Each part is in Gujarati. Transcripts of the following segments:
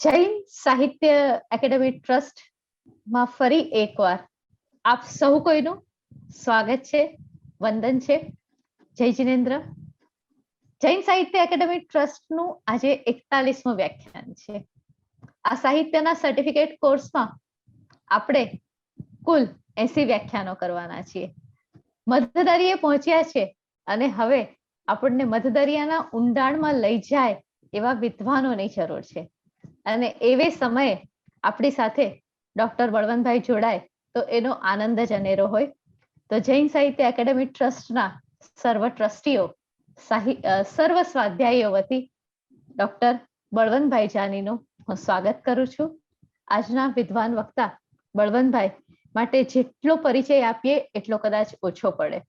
જૈન સાહિત્ય એકેડેમી ટ્રસ્ટ માં ફરી એકવાર આપ સૌ કોઈનું સ્વાગત છે, વંદન છે. જય જિનેન્દ્ર. જૈન સાહિત્ય એકેડેમી ટ્રસ્ટનું આજે 41મું વ્યાખ્યાન છે. આ સાહિત્યના સર્ટિફિકેટ કોર્સમાં આપણે કુલ 80 વ્યાખ્યાનો કરવાના છીએ. મધદરિયે પહોંચ્યા છે અને હવે આપણને મધદરિયાના ઊંડાણમાં લઈ જાય એવા વિદ્વાનોની જરૂર છે. અને એવે સમયે આપણી સાથે ડોક્ટર બળવંતભાઈ જોડાય તો એનો આનંદ જ અનેરો હોય. તો જૈન સાહિત્ય એકેડેમી ટ્રસ્ટના સર્વ ટ્રસ્ટીઓ, સર્વ સ્વાધ્યાયીઓ વતી ડોક્ટર બળવંતભાઈ જાનીનું હું સ્વાગત કરું છું. આજના વિદ્વાન વક્તા બળવંતભાઈ માટે જેટલો પરિચય આપીએ એટલો કદાચ ઓછો પડે.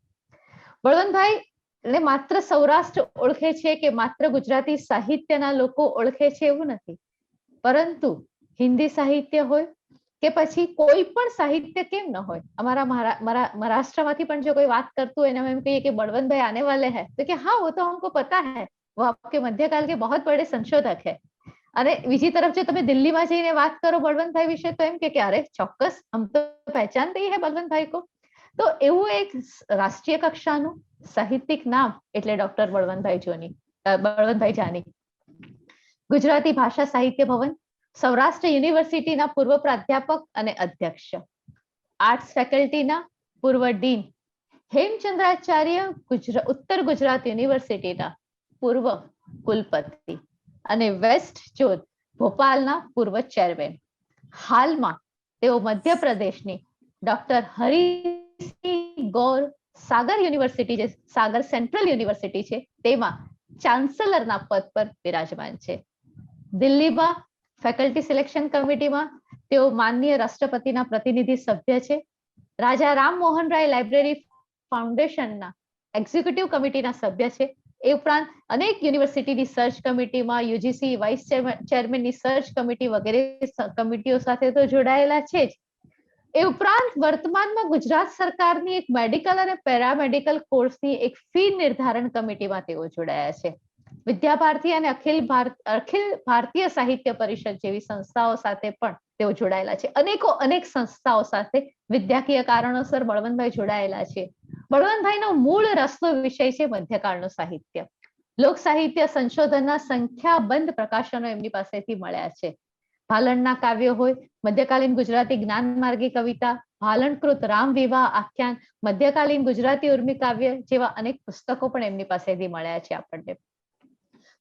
બળવંતભાઈ ને માત્ર સૌરાષ્ટ્ર ઓળખે છે કે માત્ર ગુજરાતી સાહિત્યના લોકો ઓળખે છે એવું નથી, પરંતુ હિન્દી સાહિત્ય હોય કે પછી કોઈ પણ સાહિત્ય કેમ ન હોય. અમારા મહારાષ્ટ્રમાંથી પણ જો કોઈ વાત કરતું હોય ને એમ કહીએ કે બળવંતભાઈ આने वाले हैं तो कि हाँ वो तो हमको पता है, वो आपके मध्यकाल के बहुत बड़े संशोधक है. અને બીજી તરફ જો તમે દિલ્હીમાં જઈને વાત કરો બળવંતભાઈ વિશે તો એમ કે અરે ચોક્કસ હમ તો પહેચાનતે હૈ બળવંતભાઈ को. તો એવું એક રાષ્ટ્રીય કક્ષાનું સાહિત્યિક નામ એટલે ડોક્ટર બળવંતભાઈ જાની. ગુજરાતી ભાષા સાહિત્ય ભવન, સૌરાષ્ટ્ર યુનિવર્સિટીના પૂર્વ પ્રાધ્યાપક અને અધ્યક્ષ, આર્ટ્સ ફેકલ્ટીના પૂર્વ ડીન, હેમચંદ્રાચાર્ય ઉત્તર ગુજરાત યુનિવર્સિટીના પૂર્વ કુલપતિ અને વેસ્ટ જોત ભોપાલના પૂર્વ ચેરમેન. હાલમાં તેઓ મધ્યપ્રદેશની ડોક્ટર હરિસિંહ ગૌર સાગર યુનિવર્સિટી, જે સાગર સેન્ટ્રલ યુનિવર્સિટી છે, તેમાં ચાન્સેલરના પદ પર બિરાજમાન છે. દિલ્હીમાં ફેકલ્ટી સિલેક્શન કમિટીમાં તેઓ માનનીય રાષ્ટ્રપતિના પ્રતિનિધિ સભ્ય છે. રાજા રામ મોહન રાય લાઇબ્રેરી ફાઉન્ડેશનના એક્ઝિક્યુટિવ કમિટીના સભ્ય છે. એ ઉપરાંત અનેક યુનિવર્સિટીની સર્ચ કમિટીમાં, યુજીસી વાઇસ ચેરમેનની સર્ચ કમિટી વગેરે કમિટીઓ સાથે તો જોડાયેલા છે જ. એ ઉપરાંત વર્તમાનમાં ગુજરાત સરકારની એક મેડિકલ અને પેરામેડિકલ કોર્સની એક ફી નિર્ધારણ કમિટીમાં તેઓ જોડાયા છે. વિદ્યાભારતી અને અખિલ ભારતીય સાહિત્ય પરિષદ જેવી સંસ્થાઓ સાથે પણ તેઓ જોડાયેલા છે. અનેક સંસ્થાઓ સાથે વિદ્યાકીય કારણોસર બળવંતભાઈ જોડાયેલા છે. બળવંતભાઈનો મૂળ રસનો વિષય છે મધ્યકાળનું સાહિત્ય. લોક સાહિત્ય સંશોધનના સંખ્યાબંધ પ્રકાશનો એમની પાસેથી મળ્યા છે. ભાલણના કાવ્યો હોય, મધ્યકાલીન ગુજરાતી જ્ઞાન માર્ગી કવિતા, ભાલણકૃત રામ વિવાહ આખ્યાન, મધ્યકાલીન ગુજરાતી ઉર્મી કાવ્ય જેવા અનેક પુસ્તકો પણ એમની પાસેથી મળ્યા છે આપણને.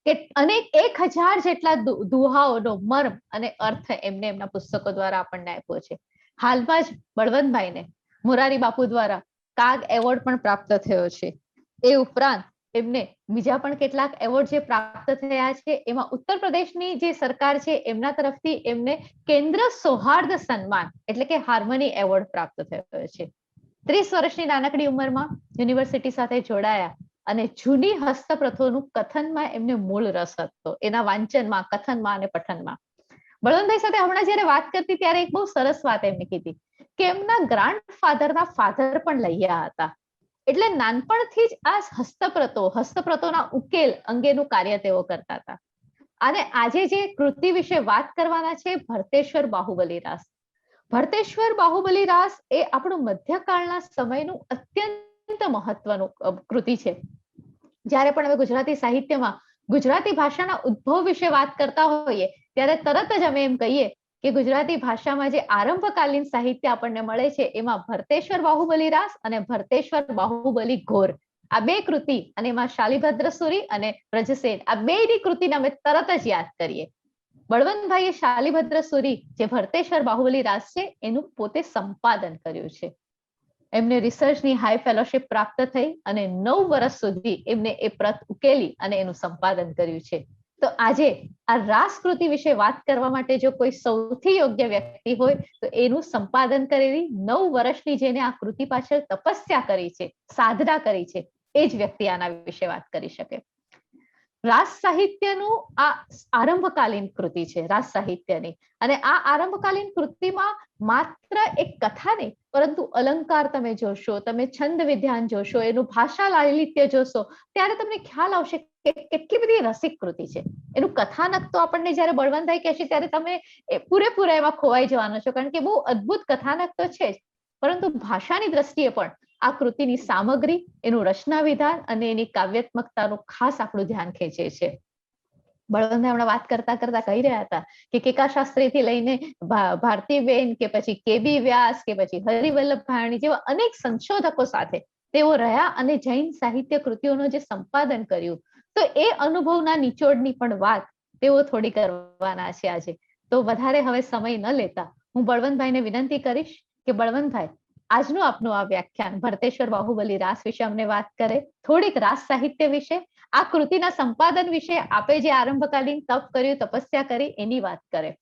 કે અનેક 1000 જેટલા દુહાઓનો મર્મ અને અર્થ એમને એમના પુસ્તકો દ્વારા આપણને આપ્યો છે. હાલમાં જ બળવંતભાઈને મોરારી બાપુ દ્વારા કાગ એવોર્ડ પણ પ્રાપ્ત થયો છે. એ ઉપરાંત એમને બીજા પણ કેટલાક એવોર્ડ જે પ્રાપ્ત થયા છે, એમાં ઉત્તર પ્રદેશની જે સરકાર છે એમના તરફથી એમને કેન્દ્ર સૌહાર્દ સન્માન એટલે કે હાર્મની એવોર્ડ પ્રાપ્ત થયો છે. 30 વર્ષની નાનકડી ઉંમરમાં યુનિવર્સિટી સાથે જોડાયા અને જૂની હસ્તપ્રથોનું કથનમાં એમને મૂળ રસ હતો, એના વાંચનમાં, કથનમાં અને પઠનમાં. બળવંતભાઈ સાથે હમણાં જયારે વાત કરતી ત્યારે એક બહુ સરસ વાત એમને કીધી કે એમના ગ્રાન્ડફાધરના ફાધર પણ લૈયા હતા. એટલે નાનપણથી જ આ હસ્તપ્રતોના ઉકેલ અંગેનું કાર્ય તેઓ કરતા હતા. અને આજે જે કૃતિ વિશે વાત કરવાના છે, ભરતેશ્વર બાહુબલી રાસ. ભરતેશ્વર બાહુબલી રાસ એ આપણું મધ્યકાળના સમયનું અત્યંત મહત્વનું કૃતિ છે. જ્યારે પણ હવે ગુજરાતી સાહિત્યમાં ગુજરાતી ભાષાના ઉદ્ભવ વિશે વાત કરતા હોઈએ ત્યારે તરત જ અમે એમ કહીએ કે ગુજરાતી ભાષામાં જે આરંભકાલીન સાહિત્ય આપણને મળે છે એમાં ભરતેશ્વર બાહુબલી રાસ અને ભરતેશ્વર બાહુબલી ઘોર, આ બે કૃતિ, અને એમાં શાલિભદ્ર સુરી અને વ્રજસેન, આ બેની કૃતિને અમે તરત જ યાદ કરીએ. બળવંતભાઈએ શાલિભદ્ર સુરી જે ભરતેશ્વર બાહુબલી રાસ છે એનું પોતે સંપાદન કર્યું છે. એમને રિસર્ચની હાઈ ફેલોશિપ પ્રાપ્ત થઈ અને 9 વર્ષ સુધી એમને એ પ્રત ઉકેલી અને એનું સંપાદન કર્યું છે. તો આજે આ રાસ કૃતિ વિશે વાત કરવા માટે જો કોઈ સૌથી યોગ્ય વ્યક્તિ હોય તો એનું સંપાદન કરેલી 9 વર્ષની જેને આ કૃતિ પાછળ તપસ્યા કરી છે, સાધના કરી છે, એ જ વ્યક્તિ આના વિશે વાત કરી શકે. રાસ સાહિત્યનું આ આરંભકાલીન કૃતિ છે, રાસ સાહિત્યની. અને આ આરંભકાલીન કૃતિમાં માત્ર એક કથા નહીં, પરંતુ અલંકાર તમે જોશો, તમે છંદ વિધાન જોશો, એનું ભાષા લાલિત્ય જોશો, ત્યારે તમને ખ્યાલ આવશે કે કેટલી બધી રસિક કૃતિ છે. એનું કથાનક તો આપણને જયારે બળવંતભાઈ કહેશે ત્યારે તમે પૂરેપૂરા એમાં ખોવાઈ જવાનો છો, કારણ કે બહુ અદ્ભુત કથાનક તો છે જ, પરંતુ ભાષાની દ્રષ્ટિએ પણ આ કૃતિની સામગ્રી, એનું રચના વિધાન અને એની કાવ્યાત્મકતાનું ખાસ આપણું ધ્યાન ખેંચે છે. બળવંતભાઈ હમણાં વાત કરતા કરતા કહી રહ્યા હતા કે કેકા શાસ્ત્રીથી લઈને ભારતીબેન કે પછી કેબી વ્યાસ કે પછી હરિવલ્લભ ભાયાણી જેવા અનેક સંશોધકો સાથે તેઓ રહ્યા અને જૈન સાહિત્ય કૃતિઓનું જે સંપાદન કર્યું, તો એ અનુભવના નિચોડની પણ વાત તેઓ થોડી કરવાના છે આજે. તો વધારે હવે સમય ન લેતા હું બળવંતભાઈને વિનંતી કરીશ કે બળવંતભાઈ આજનું આપનું આ વ્યાખ્યાન ભરતેશ્વર બાહુબલી રાસ વિશે અમને વાત કરે, થોડીક રાસ સાહિત્ય વિશે, આ કૃતિના સંપાદન વિશે આપે જે આરંભકાલીન તપ કર્યું, તપસ્યા કરી, એની વાત કરે.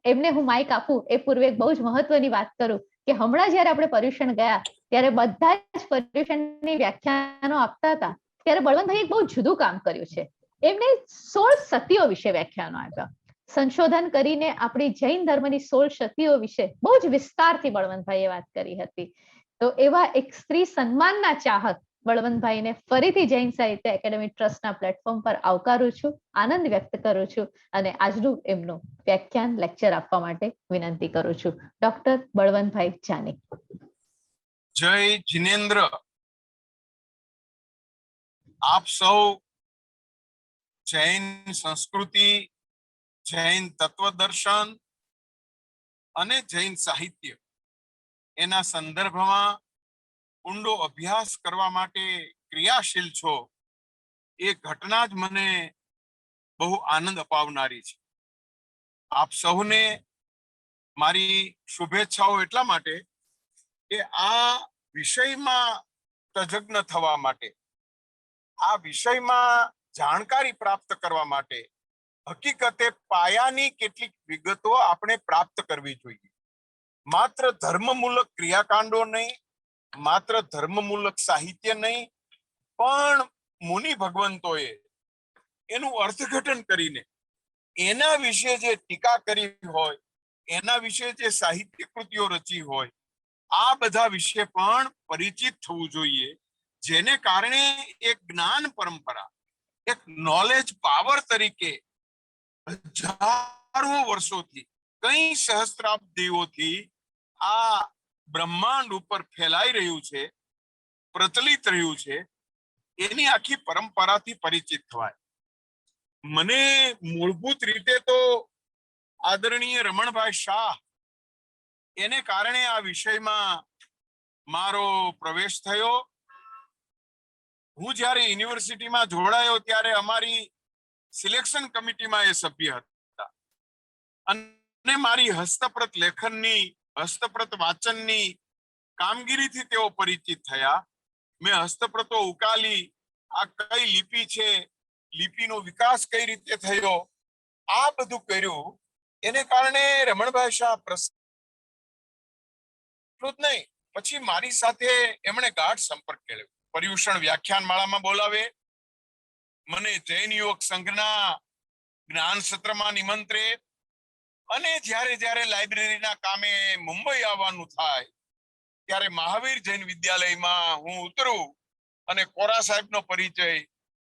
એમને હું માઇક આપું એ પૂર્વે બહુ જ મહત્વની વાત કરું કે હમણાં જયારે આપણે પર્યુષણ ગયા ત્યારે બધા જ પર્યુષણની વ્યાખ્યાનો આપતા હતા, ત્યારે બળવંતભાઈએ બહુ જુદું કામ કર્યું છે. એમને 16 સતીઓ વિશે વ્યાખ્યાનો આપ્યા. સંશોધન કરીને આપણી જૈન ધર્મની 16 સતીઓ વિશે બહુ જ વિસ્તારથી બળવંતભાઈએ વાત કરી હતી. તો એવા એક સ્ત્રી સન્માનના ચાહક બળવંતભાઈને ફરીથી જૈન સાહિત્ય એકેડેમી ટ્રસ્ટના પ્લેટફોર્મ પર આવકારું છું, આનંદ વ્યક્ત કરું છું અને આજનું એમનું વ્યાખ્યાન લેક્ચર આપવા માટે વિનંતી કરું છું. ડોક્ટર બળવંતભાઈ જાની. જય જિનેન્દ્ર. આપ સૌ જૈન સંસ્કૃતિ, જૈન તત્વદર્શન અને જૈન સાહિત્ય એના સંદર્ભમાં ઊંડો અભ્યાસ કરવા માટે ક્રિયાશીલ છો, એ ઘટના જ મને બહુ આનંદ અપાવનારી છે. આપ સૌને મારી શુભેચ્છાઓ એટલા માટે કે આ વિષયમાં તજજ્ઞ થવા માટે, આ વિષયમાં જાણકારી પ્રાપ્ત કરવા માટે હકીકતે પાયાની કેટલીક વિગતો આપણે પ્રાપ્ત કરવી જોઈએ. માત્ર ધર્મમૂલક ક્રિયાકાંડો નહીં, માત્ર ધર્મમૂલક સાહિત્ય નહીં, પણ મુનિ ભગવંતોએ એનું અર્થઘટન કરીને એના વિશે જે ટીકા કરી હોય, એના વિશે જે સાહિત્ય કૃતિઓ રચી હોય, આ બધા વિશે પણ પરિચિત થવું જોઈએ, જેને કારણે એક જ્ઞાન પરંપરા, એક નોલેજ પાવર તરીકે હજારો વર્ષોથી, કઈ સહસ્ત્રાબ્દીઓથી આ બ્રહ્માંડ ઉપર ફેલાઈ રહ્યું છે, પ્રચલિત રહ્યું છે, એની આખી પરંપરાથી પરિચિત થવાય. મને મૂળભૂત રીતે તો આદરણીય રમણભાઈ શાહ એને કારણે આ વિષયમાં મારો પ્રવેશ થયો. હું જ્યારે યુનિવર્સિટીમાં જોડાયો ત્યારે અમારી સિલેક્શન કમિટીમાં એ સભ્ય હતા અને મારી હસ્તપ્રત લેખનની, હસ્તપ્રત વાંચનની કામગીરીથી તેઓ પરિચિત થયા. મેં હસ્તપ્રતો ઉકાલી, આ કઈ લિપિ છે, લિપિનો વિકાસ કઈ રીતે થયો, આ બધું કર્યું. એને કારણે રમણભાઈ શાહ પ્રસ્તુત નહીં, પછી મારી સાથે એમણે ગાઢ સંપર્ક કર્યો. પર્યુષણ વ્યાખ્યાન માળામાં બોલાવે, મને જૈન યુવક સંઘના જ્ઞાન સત્રમાં નિમંત્રે, અને જ્યારે જ્યારે લાઇબ્રેરીના કામે મુંબઈ આવવાનું થાય ત્યારે મહાવીર જૈન વિદ્યાલયમાં હું ઉતરું અને કોરા સાહેબનો પરિચય,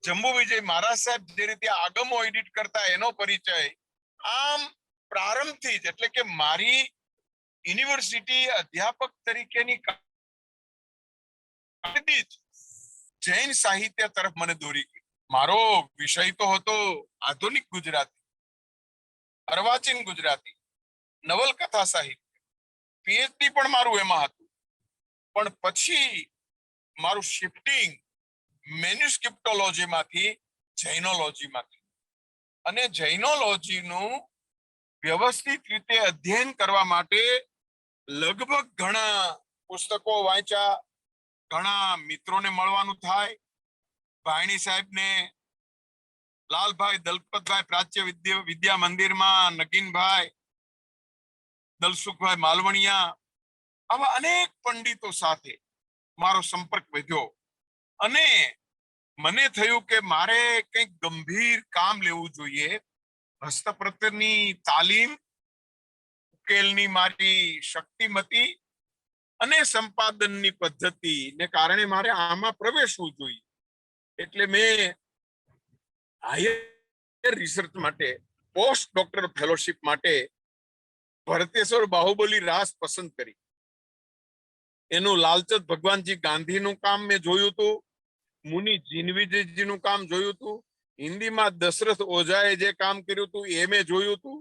જંબુ વિજય મહારાજ સાહેબ જે રીતે આગમો એડિટ કરતા એનો પરિચય, આમ પ્રારંભથી જ, એટલે કે મારી યુનિવર્સિટી અધ્યાપક તરીકેની જૈન સાહિત્ય તરફ મને દોરી ગઈ. મારો વિષય તો હતો આધુનિક ગુજરાતી, અર્વાચીન ગુજરાતી, નવલકથા સાહિત્ય. પીએચડી પણ મારું એમાં હતું. પણ પછી મારું શિફ્ટિંગ મેન્યુસ્ક્રિપ્ટોલોજીમાંથી જૈનોલોજીમાં થયું અને જૈનોલોજીનું વ્યવસ્થિત રીતે અધ્યયન કરવા માટે લગભગ ઘણા પુસ્તકો વાંચ્યા, ઘણા મિત્રોને મળવાનું થાય. ભાયણી સાહેબને, લાલભાઈ, દલપતભાઈ પ્રાચ્ય વિદ્યા મંદિરમાં, નગીનભાઈ, દલસુખભાઈ માલવણિયા, આવા અનેક પંડિતો સાથે મારો સંપર્ક વધ્યો અને મને થયું કે મારે કંઈક ગંભીર કામ લેવું જોઈએ. હસ્તપ્રત્યની તાલીમ, ઉકેલની મારી શક્તિમતી અને સંપાદનની પદ્ધતિ ને કારણે મારે આમાં પ્રવેશવું જોઈએ. એટલે મેં હાયર રિસર્ચ માટે, પોસ્ટ ડોક્ટર ફેલોશિપ માટે ભરતેશ્વર બાહુબલી રાસ પસંદ કરી. એનું લાલચંદ ભગવાનજી ગાંધીનું કામ મેં જોયું હતું, મુનિ જીનવીજીનું કામ જોયું હતું, હિન્દીમાં દશરથ ઓઝાએ જે કામ કર્યું હતું એ મેં જોયું હતું,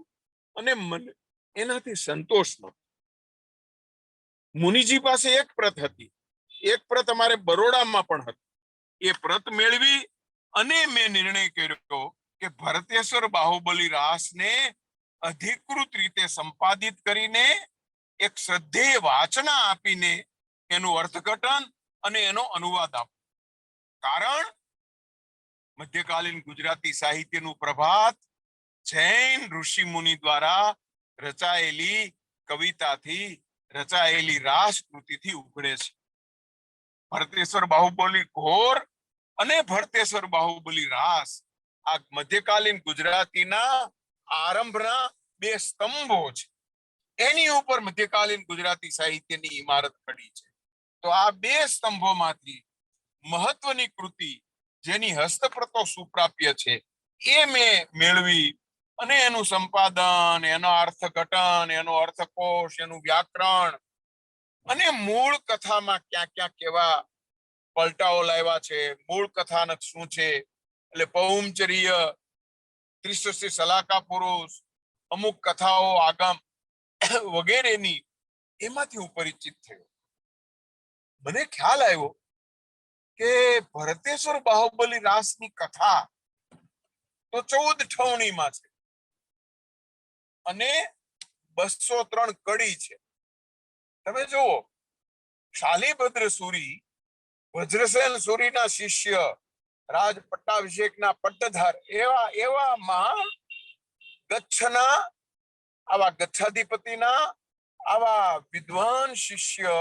અને મને એનાથી સંતોષ નહોતો. મુનિજી પાસે એક પ્રત હતી, એક પ્રત અમારે બરોડામાં પણ હતી. એ પ્રત મેળવી અને મેં નિર્ણય કર્યો કે ભરતેશ્વર બાહુબલી રાસને અધિકૃત રીતે સંપાદિત કરીને એક શ્રદ્ધેય વાચના આપીને એનું અર્થઘટન અને એનો અનુવાદ આપો. કારણ મધ્યકાલીન ગુજરાતી સાહિત્યનું પ્રભાત જૈન ઋષિ મુનિ દ્વારા રચાયેલી કવિતાથી, રચાયેલી રાસ કૃતિથી ઉઘડે છે. ભરતેશ્વર બાહુબલી ઘોર અને ભરતેશ્વર બાહુબલી રાસ આ મધ્યકાલીન ગુજરાતીના આરંભના બે સ્તંભો છે. એની ઉપર મધ્યકાલીન ગુજરાતી સાહિત્યની ઇમારત ખડી છે. તો આ બે સ્તંભોમાંથી મહત્વની કૃતિ જેની હસ્તપ્રતો સુપ્રાપ્ય છે એ મેં મેળવી અને એનું સંપાદન, એનો અર્થઘટન, એનો અર્થકોશ, એનું વ્યાકરણ અને મૂળ કથામાં ક્યાં ક્યાં કેવા પલટાઓ લાવ્યા છે, મૂળ કથાનક શું છે, એટલે પૌમચર્ય, ત્રિશસ્ય સલાકા પુરુષ, અમુક કથાઓ આગમ વગેરેની એમાંથી હું પરિચિત થયો. મને ખ્યાલ આવ્યો કે ભરતેશ્વર બાહુબલી રાસની કથા તો 14 ઠવણીમાં છે અને 203 કડી છે. તમે જુઓ, શાલીભદ્ર સુરી, વજ્રસેન સુરીના શિષ્ય, રાજ પટ્ટાભિષેકના પટ્ટધાર, એવા મહાન ગચ્છના, આવા ગચ્છાધિપતિના આવા વિદ્વાન શિષ્ય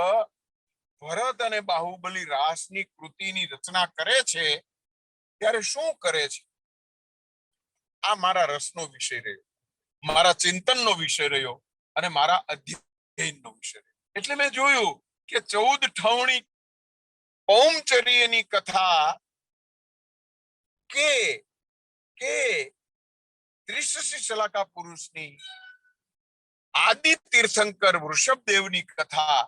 ભરત અને બાહુબલી રાસની કૃતિની રચના કરે છે ત્યારે શું કરે છે? આ મારા રસનો વિષય રહ્યો, મારા ચિંતનનો વિષય રહ્યો અને મારા અધ્યયનનો વિષય રહ્યો. એટલે મેં જોયું કે 14 ઠવણી પૌમચર્યની કથા કે ત્રિશસ્ય સલાકા પુરુષની, આદિ તીર્થંકર વૃષભદેવની કથા,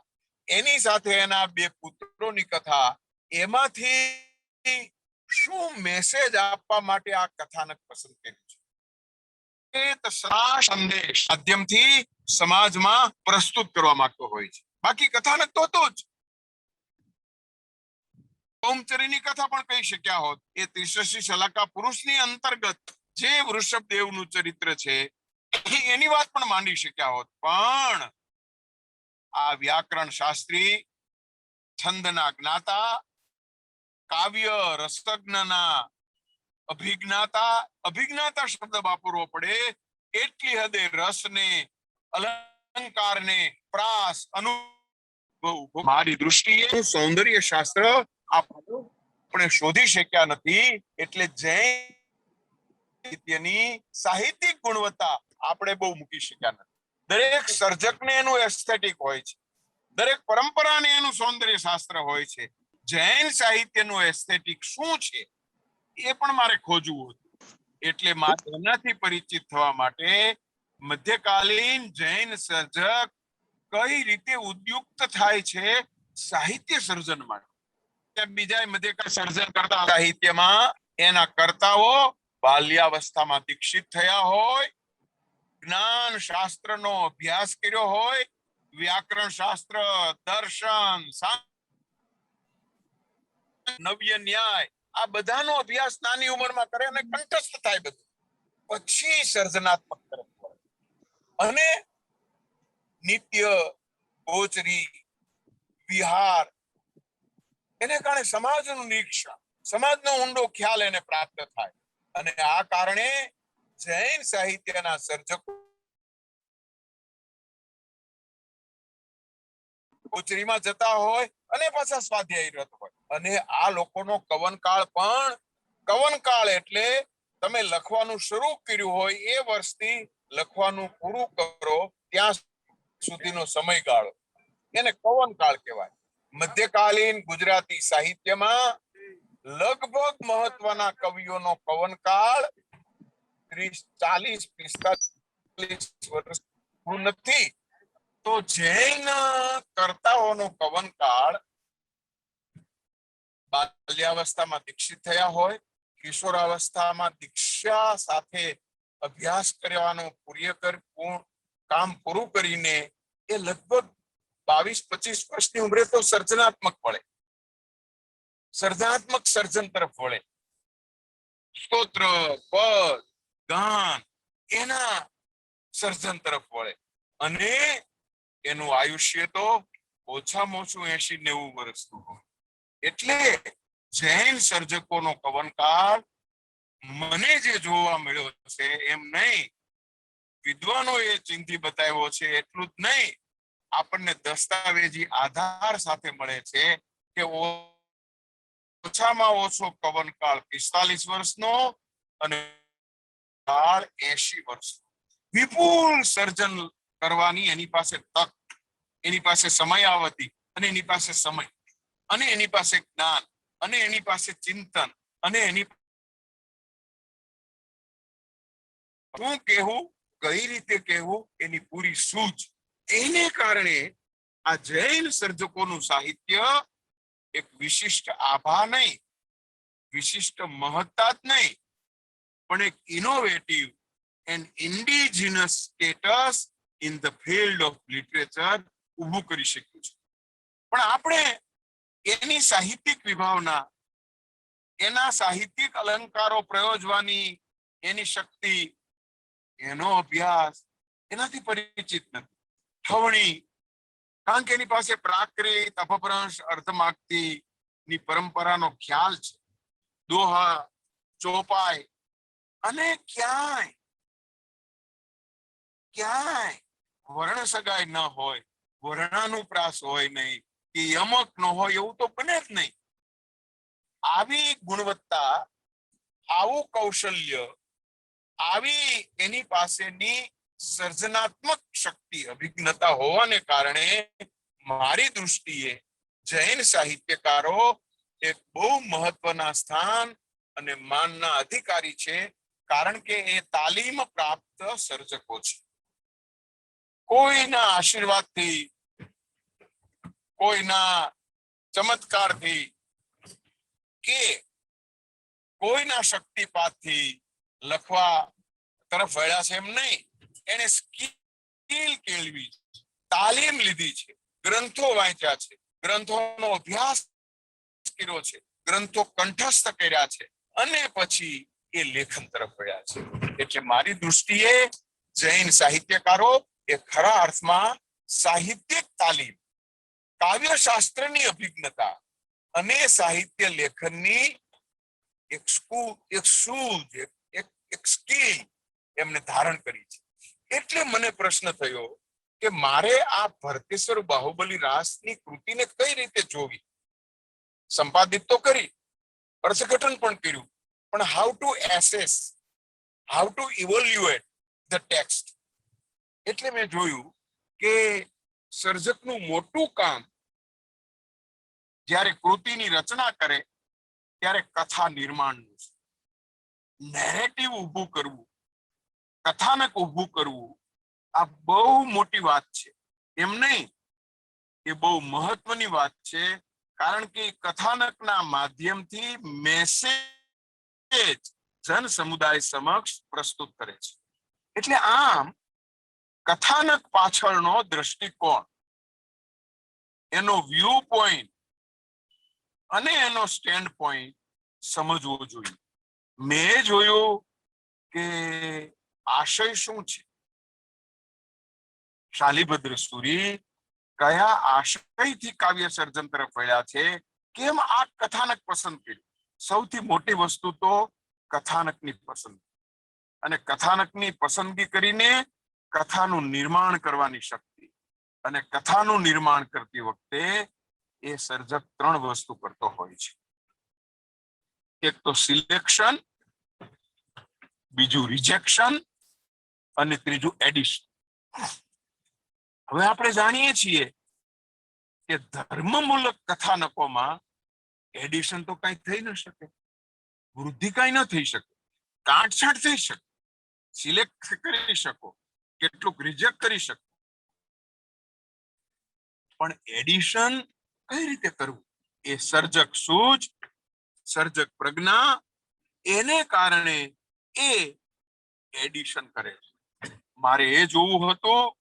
એની સાથે એના બે પુત્રોની કથા, એમાંથી શું મેસેજ આપવા માટે આ કથાનક પસંદ કર્યું છે? સંદેશ માધ્યમથી સમાજમાં પ્રસ્તુત કરવા માંગતો હોય છે. બાકી કથાનક તો હતું જ. પૌમચર્યની કથા પણ કહી શક્યા હોત. એ ત્રિશસ્ય સલાકા પુરુષની અંતર્ગત જે વૃષભદેવનું ચરિત્ર છે એની વાત પણ માંડી શક્યા હોત. પણ આ વ્યાકરણ શાસ્ત્રી, છંદના જ્ઞાતા, કાવ્ય રસજ્ઞના અભિજ્ઞાતા શબ્દ વાપરવો પડે એટલી હદે રસને, અલંકારને, પ્રાસ, અનુભવ મારી દૃષ્ટિએ સૌંદર્ય શાસ્ત્ર આપણે શોધી શક્યા નથી. એટલે જૈન સાહિત્યની સાહિત્યિક ગુણવત્તા આપણે બહુ મૂકી શક્યા નથી. દરેક સર્જકને એનું એસ્થેટિક હોય છે, દરેક પરંપરાને એનું સૌંદર્ય શાસ્ત્ર હોય છે. જૈન સાહિત્યનું એસ્થેટિક શું છે એ પણ મારે ખોજવું હતું. એટલે મારે એનાથી પરિચિત થવા માટે મધ્યકાલીન જૈન સર્જક કઈ રીતે ઉદ્યુક્ત થાય છે સાહિત્ય સર્જન માટે. બીજા મધ્યકાલીન સર્જન કરતા સાહિત્યમાં એના કર્તાઓ બાલ્યાવસ્થામાં દીક્ષિત થયા હોય, જ્ઞાન શાસ્ત્રનો અભ્યાસ કર્યો હોય, વ્યાકરણ શાસ્ત્ર, દર્શન, નવ્ય ન્યાય, આ બધાનો અભ્યાસ નાની ઉંમરમાં કરે અને કંઠસ્થ થાય બધું, પછી સર્જનાત્મક તરફ વળે. અને નિત્ય, ગોચરી, વિહાર, એને કારણે સમાજનું નિરીક્ષણ, સમાજનો ઊંડો ખ્યાલ એને પ્રાપ્ત થાય. અને આ કારણે જૈન સાહિત્યના સર્જકો ગોચરીમાં જતા હોય અને પાછા સ્વાધ્યાયરત હોય. અને આ લોકોનો કવનકાળ પણ, કવનકાળ એટલે તમે લખવાનું શરૂ કર્યું હોય એ વર્ષથી લખવાનું પૂરું કરો ત્યાં સુધીનો સમયગાળો, એને કવનકાળ કહેવાય. મધ્યકાલીન ગુજરાતી સાહિત્યમાં લગભગ મહત્વના કવિઓનો કવનકાળ 30, 40, 45 વર્ષ નથી. તો જૈન કર્તાઓનો કવનકાળ બાલ્યાવસ્થામાં દીક્ષિત થયા હોય, કિશોરાવસ્થામાં દીક્ષા સાથે અભ્યાસ કરવાનું કામ પૂરું કરીને એ લગભગ 22-25 વર્ષની ઉંમરે તો સર્જનાત્મક વળે, સર્જનાત્મક સર્જન તરફ વળે. સ્તોત્ર, પદ, ગાન એના સર્જન તરફ વળે અને એનું આયુષ્ય તો ઓછામાં ઓછું 80-90 વર્ષનું હોય. એટલે જૈન સર્જકોનો કવનકાળ મને જે જોવા મળ્યો છે એમ નહીં, વિદ્વાનોએ ચિંધી બતાવ્યો છે એટલું જ નહીં, આપણને દસ્તાવેજી આધાર સાથે મળે છે કે ઓછામાં ઓછો કવનકાળ 45 વર્ષનો અને 80 વર્ષનો. વિપુલ સર્જન કરવાની એની પાસે તક, એની પાસે સમયાવધિ અને એની પાસે સમય અને એની પાસે જ્ઞાન અને એની પાસે ચિંતન અને એની શું કહેવું, કઈ રીતે કહેવું એની પૂરી સૂઝ. એને કારણે આ જૈન સર્જકોનું સાહિત્ય એક વિશિષ્ટ આભા નહીં, વિશિષ્ટ મહત્તા જ નહીં, પણ એક innovative and indigenous status in the field of literature ઊભું કરી શક્યું છે. પણ આપણે એની સાહિત્યિક વિભાવના, એના સાહિત્યિક અલંકારો પ્રયોજવાની એની શક્તિ, એનો અભ્યાસ એનાથી પરિચિત નથી. છવણી, કારણ કે એની પાસે પ્રાકૃત, અપભ્રંશ, અર્ધમાગતી ની પરંપરાનો ખ્યાલ છે. દોહા, ચોપાઈ અને ક્યાંય વર્ણ સગાઈ ન હોય, વર્ણાનુપ્રાસ હોય નહીં કે યમક ન હોય એવું તો બને જ નહીં. આવી ગુણવત્તા, આવું કૌશલ્ય, આવી એની પાસેની સર્જનાત્મક શક્તિ, અભિજ્ઞતા હોવાને કારણે મારી દૃષ્ટિએ જૈન સાહિત્યકારો એક બહુ મહત્વના સ્થાન અને માનના અધિકારી છે, કારણ કે એ તાલીમ પ્રાપ્ત સર્જકો છે. કોઈના આશીર્વાદથી, કોઈના ચમત્કારથી કે કોઈના શક્તિપાતથી લખવા તરફ વળ્યા છે એમ નહીં. એને સ્કિલ કેળવી, તાલીમ લીધી છે, ગ્રંથો વાંચ્યા છે, ગ્રંથોનો અભ્યાસ કર્યો છે, ગ્રંથો કંઠસ્થ કર્યા છે અને પછી એ લેખન તરફ વળ્યા છે. એટલે મારી દૃષ્ટિએ જૈન સાહિત્યકારો એ ખરા અર્થમાં સાહિત્યિક તાલીમ, કાવ્યશાસ્ત્રની અભિજ્ઞતા અને સાહિત્ય લેખનની એક સૂઝ, એક સ્કિલ એમને ધારણ કરી છે. એટલે મને પ્રશ્ન થયો કે મારે આ ભરતેશ્વર બાહુબલી રાસની કૃતિને કઈ રીતે જોવી. સંપાદિત તો કરી, અર્થઘટન પણ કર્યું, પણ how to assess, how to evaluate the text. એટલે મેં જોયું કે સર્જકનું મોટું કામ જ્યારે કૃતિની રચના કરે ત્યારે કથા નિર્માણનું છે. નેરેટિવ ઊભું કરવું, કથાનક ઊભું કરવું, આ બહુ મોટી વાત છે. એમ નહીં, એ બહુ મહત્વની વાત છે, કારણ કે કથાનકના માધ્યમથી મેસેજ જન સમુદાય સમક્ષ પ્રસ્તુત કરે છે. એટલે આમ કથાનક પાછળનો દ્રષ્ટિકોણ, એનો વ્યૂ પોઈન્ટ અને એનો સ્ટેન્ડ પોઈન્ટ સમજવો જોઈએ. મેં જોયું કે આશય શું છે, શાલિભદ્ર સૂરી કયા આશયથી કાવ્ય સર્જન તરફ વળ્યા છે, કેમ આ કથાનક પસંદ કર્યું. સૌથી મોટી વસ્તુ તો કથાનકની પસંદગી, અને કથાનકની પસંદગી કરીને કથાનું નિર્માણ કરવાની શક્તિ. અને કથાનું નિર્માણ કરતી વખતે એ સર્જક 3 વસ્તુ કરતો હોય છે. એક તો સિલેક્શન, બીજું રિજેક્શન અને ત્રીજું એડિશન. હવે આપણે જાણીએ છીએ કે ધર્મમૂલક કથાનકોમાં એડિશન તો કઈ થઈ ન શકે, વૃદ્ધિ કઈ ન થઈ શકે, કાટછાટ થઈ શકે, સિલેક્ટ કરી શકો, કેટલુંક રિજેક્ટ કરી શકો, પણ એડિશન કઈ રીતે કરવું એ સર્જક સૂઝ, સર્જક પ્રજ્ઞા, એને કારણે એ એડિશન કરે છે. મારે એ જોવું હતું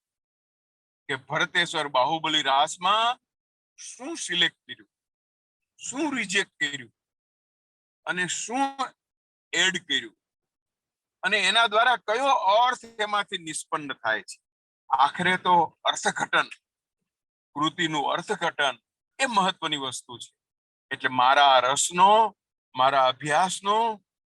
કે ભરતેશ્વર બાહુબલી રાસમાં શું સિલેક્ટ કર્યું, શું રિજેક્ટ કર્યું અને શું એડ કર્યું, અને એના દ્વારા કયો અર્થ એમાંથી નિષ્પન્ન થાય છે. આખરે તો અર્થઘટન, કૃતિનું અર્થઘટન એ મહત્વની વસ્તુ છે. એટલે મારા રસનો, મારા અભ્યાસનો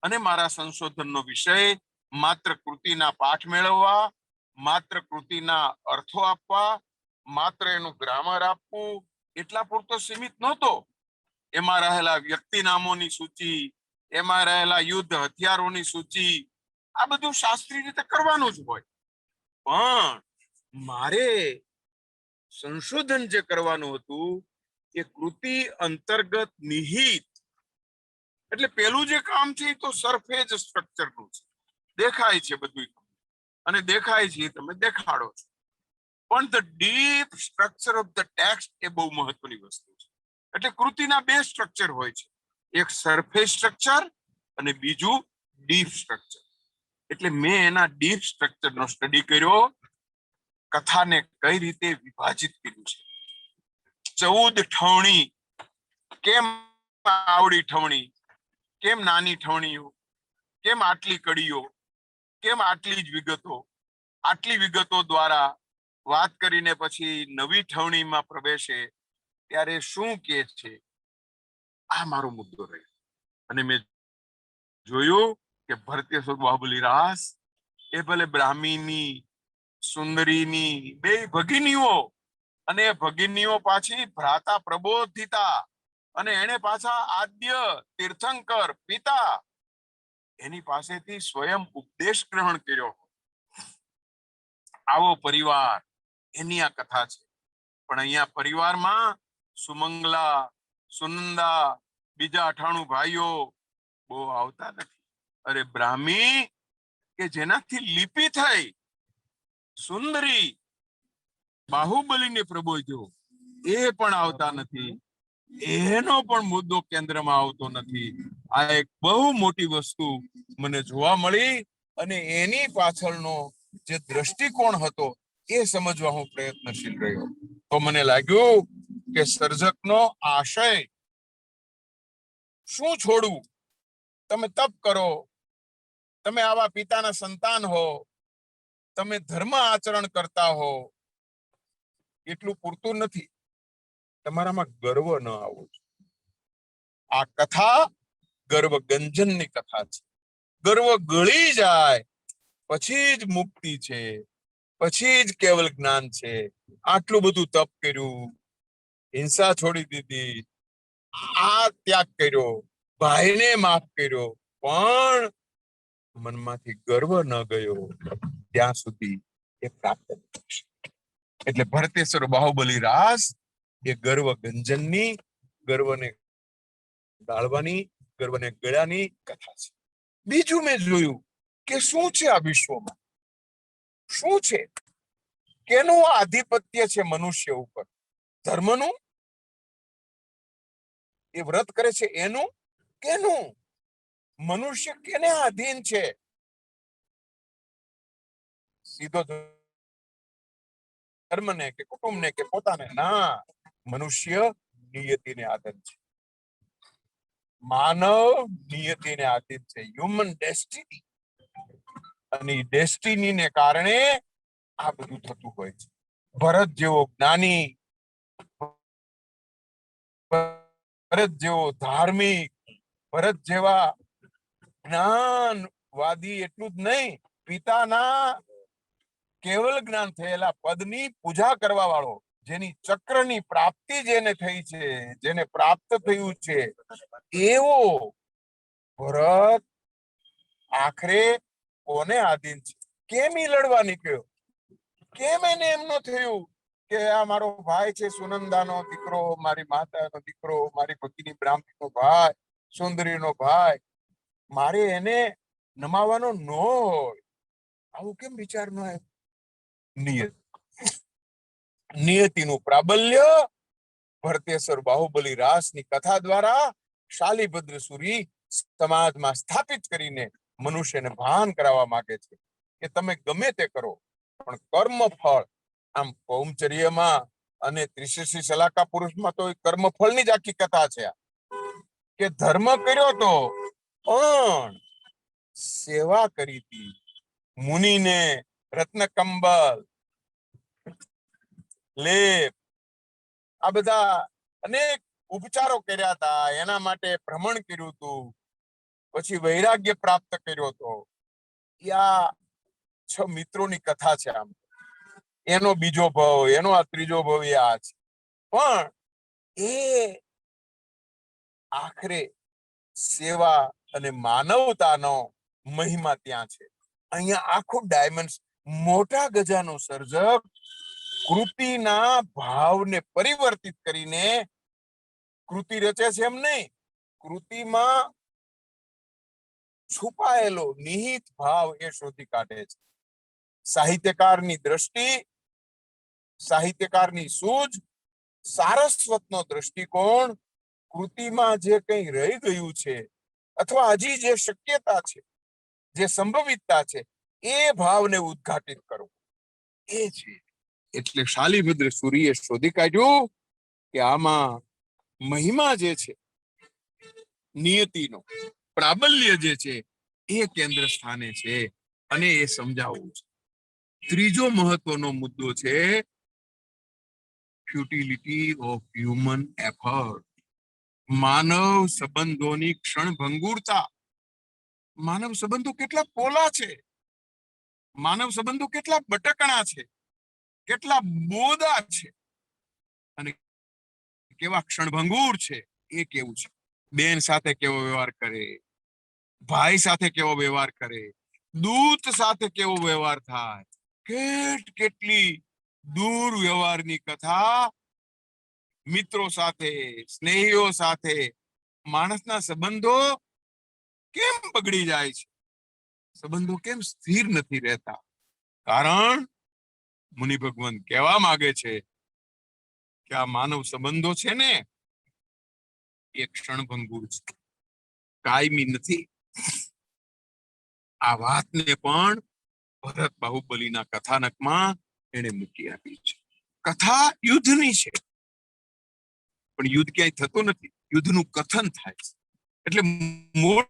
અને મારા સંશોધનનો વિષય માત્ર કૃતિના પાઠ મેળવવા, માત્ર કૃતિના અર્થો આપવા, માત્ર એનું ગ્રામર આપવું એટલા પૂરતો સીમિત નહોતો. એમાં રહેલા વ્યક્તિ નામોની સૂચિ, એમાં રહેલા યુદ્ધ હથિયારોની સૂચિ, આ બધું શાસ્ત્રીય રીતે કરવાનું જ હોય. પણ મારે સંશોધન જે કરવાનું હતું એ કૃતિ અંતર્ગત નિહિત, એટલે પેલું જે કામ છે એ તો સરફેસ સ્ટ્રક્ચરનું છે, દેખાય છે બધું અને દેખાય છે તમે દેખાડો છો, પણ the deep structure of the text એ બહુ મહત્વની વસ્તુ છે. એટલે કૃતિના 2 સ્ટ્રક્ચર હોય છે, એક સરફેસ સ્ટ્રક્ચર અને બીજું ડીપ સ્ટ્રક્ચર. એટલે મેં એના ડીપ સ્ટ્રક્ચરનો સ્ટડી કર્યો, કથાને કઈ રીતે વિભાજિત કર્યું છે. 14 ઠવણી, કેમ આવડી ઠવણી, કેમ નાની ઠવણીઓ, કેમ આટલી કડીઓ, કેમ આટલી જ વિગતો, આટલી વિગતો દ્વારા વાત કરીને પછી નવી ઠવણીમાં પ્રવેશે ત્યારે શું કે છે, આ મારો મુદ્દો રહ્યો. અને મેં જોયું કે ભરતેશ્વર બાહુબલી રાસ એ ભલે બ્રાહ્મીની, સુંદરીની 2 ભગિનીઓ, અને એ ભગિનીઓ પાછી ભ્રાતા પ્રબોધિતા, અને એને પાછા આદ્ય તીર્થંકર પિતા એની પાસેથી સ્વયં ઉપદેશ ગ્રહણ કર્યો. આવો પરિવાર, એની આ કથા છે. પણ અહીંયા પરિવારમાં સુમંગલા, સુનંદા, બીજા 98 ભાઈઓ બહુ આવતા નથી. અરે બ્રાહ્મી કે જેનાથી લિપિ થઈ, સુંદરી, બાહુબલીને પ્રબોધ્યો, એ પણ આવતા નથી. એનો પણ મુદ્દો કેન્દ્રમાં આવતો નથી. આ એક બહુ મોટી વસ્તુ મને જોવા મળી, અને એની પાછળનો જે દ્રષ્ટિકોણ હતો એ સમજવા હું પ્રયત્નશીલ રહ્યો. તો મને લાગ્યું કે સર્જકનો આશય શું છોડવું. તમે તપ કરો, તમે આવા પિતાના સંતાન હો, તમે ધર્મ આચરણ કરતા હો, એટલું પૂરતું નથી. તમારામાં ગર્વ ન આવવો જોઈએ. આ કથા ગર્વ ગંજનની કથા છે. ગર્વ ગળી જાય પછી જ મુક્તિ છે, પછી જ કેવલ જ્ઞાન છે. આટલું બધું તપ કર્યું, હિંસા છોડી દીધી, આ ત્યાગ કર્યો, ભાઈને માફ કર્યો, પણ મનમાંથી ગર્વ ન ગયો ત્યાં સુધી એ પ્રાપ્ત થશે. એટલે ભરતેશ્વર બાહુબલી રાસ એ ગર્વ ગંજનની, ગર્વને ડાળવાની, ગર્વને ગળાની કથા છે. બીજું મેં જોયું કે શું છે આ વિશ્વમાં, શું છે, કેનું આધિપત્ય છે મનુષ્ય ઉપર? ધર્મનું? એ વ્રત કરે છે એનું? કેનું? મનુષ્ય કેને આધીન છે? સીધો ધર્મને કે કુટુંબને કે પોતાને? ના, મનુષ્ય નિયતિને આધીન છે. માનવ નિયતિને આધીન છે, હ્યુમન ડેસ્ટિની. અને ડેસ્ટિનીને કારણે આ બધું થતું હોય છે. ભરત જેવો જ્ઞાની, ભરત જેવો ધાર્મિક, ભરત જેવા જ્ઞાનવાદી, એટલું જ નહીં, પિતાના કેવલ જ્ઞાન થયેલા પદની પૂજા કરવા વાળો, જેની ચક્રની પ્રાપ્તિ જેને થઈ છે, જેને પ્રાપ્ત થયું છે, એવો ભરત આખરે કોને આધીન છે? કેમ ઈ લડવા નીકળ્યો? કેમ એને એમ ન થયું કે આ મારો ભાઈ છે, સુનંદાનો દીકરો, મારી માતાનો દીકરો, મારી ભગીની બ્રાહ્મણીનો ભાઈ, સુંદરીનો ભાઈ, મારે એને નમાવાનો ન હોય? આવું કેમ વિચાર ન આવ્યો? નિયતિનું પ્રાબલ્ય ભરતેશ્વર બાહુબલી રાસની કથા દ્વારા શાલીભદ્ર સુરી સમાજમાં સ્થાપિત કરીને મનુષ્યને ભાન કરાવવા માંગે છે કે તમે ગમે તે કરો, પણ કર્મ ફળ, આમ કૌમચર્યમાં અને ત્રિશીર્ષી સલાકા પુરુષમાં તો કર્મ ફળની જ આખી કથા છે કે ધર્મ કર્યો તો પણ સેવા કરી હતી. મુનિને રત્નકંબલ, લેપ, આ બધા અનેક ઉપચારો કર્યા હતા, એના માટે ભ્રમણ કર્યું હતું, પછી વૈરાગ્ય પ્રાપ્ત કર્યો હતો. આ 6 મિત્રોની કથા છે. આમ એનો બીજો ભાવ, એનો આ ત્રીજો ભાવ, એ આ છે. પણ એ આખરે સેવા અને માનવતાનો મહિમા ત્યાં છે. અહીંયા આખું ડાયમંડ, મોટા ગજાનું સર્જક કૃતિના ભાવને પરિવર્તિત કરીને કૃતિ રચે છે એમ નહીં, કૃતિમાં છુપાયેલો નિહિત ભાવ એ શોધી કાઢે છે. સાહિત્યકારની દ્રષ્ટિ, સાહિત્યકારની સૂઝ, સારસ્વતનો દ્રષ્ટિકોણ કૃતિમાં જે કંઈ રહી ગયું છે અથવા હજી જે શક્યતા છે, જે સંભવિતતા છે, એ ભાવને ઉદ્ઘાટિત કરવું, એ છે. એટલે શાલીભદ્ર સુરીએ શોધી કાઢ્યું કે આમાં મહિમા જે છે, નિયતિનો પ્રાબલ્ય જે છે, એ કેન્દ્ર સ્થાને છે અને એ સમજાવવું છે. ત્રીજો મહત્વનો મુદ્દો છે ફ્યુટિલિટી ઓફ હ્યુમન એફર્ટ, માનવ સંબંધોની ક્ષણભંગુરતા. માનવ સંબંધો કેટલા પોલા છે, માનવ સંબંધો કેટલા બટકણા છે, કેટલા બોદા છે અને કેવા ક્ષણભંગુર છે, એ કેવું છે. બેન સાથે કેવો વ્યવહાર કરે, ભાઈ સાથે કેવો વ્યવહાર કરે, દૂત સાથે કેવો વ્યવહાર થાય, કેટલી દૂર વ્યવહારની કથા મિત્રો સાથે, સ્નેહીઓ સાથે માણસના સંબંધો કેમ બગડી જાય છે, સંબંધો કેમ સ્થિર નથી રહેતા? કારણ મુનિ ભગવાન કહેવા માંગે છે કે આ માનવ સંબંધો છે ને, એ ક્ષણભંગુર છે, કાયમી નથી. આ વાતને પણ ભરત બાહુબલીના કથાનકમાં એને મૂકી આપી છે. કથા યુદ્ધની છે, પણ યુદ્ધ ક્યાંય થતું નથી, યુદ્ધનું કથન થાય છે. એટલે મૂળ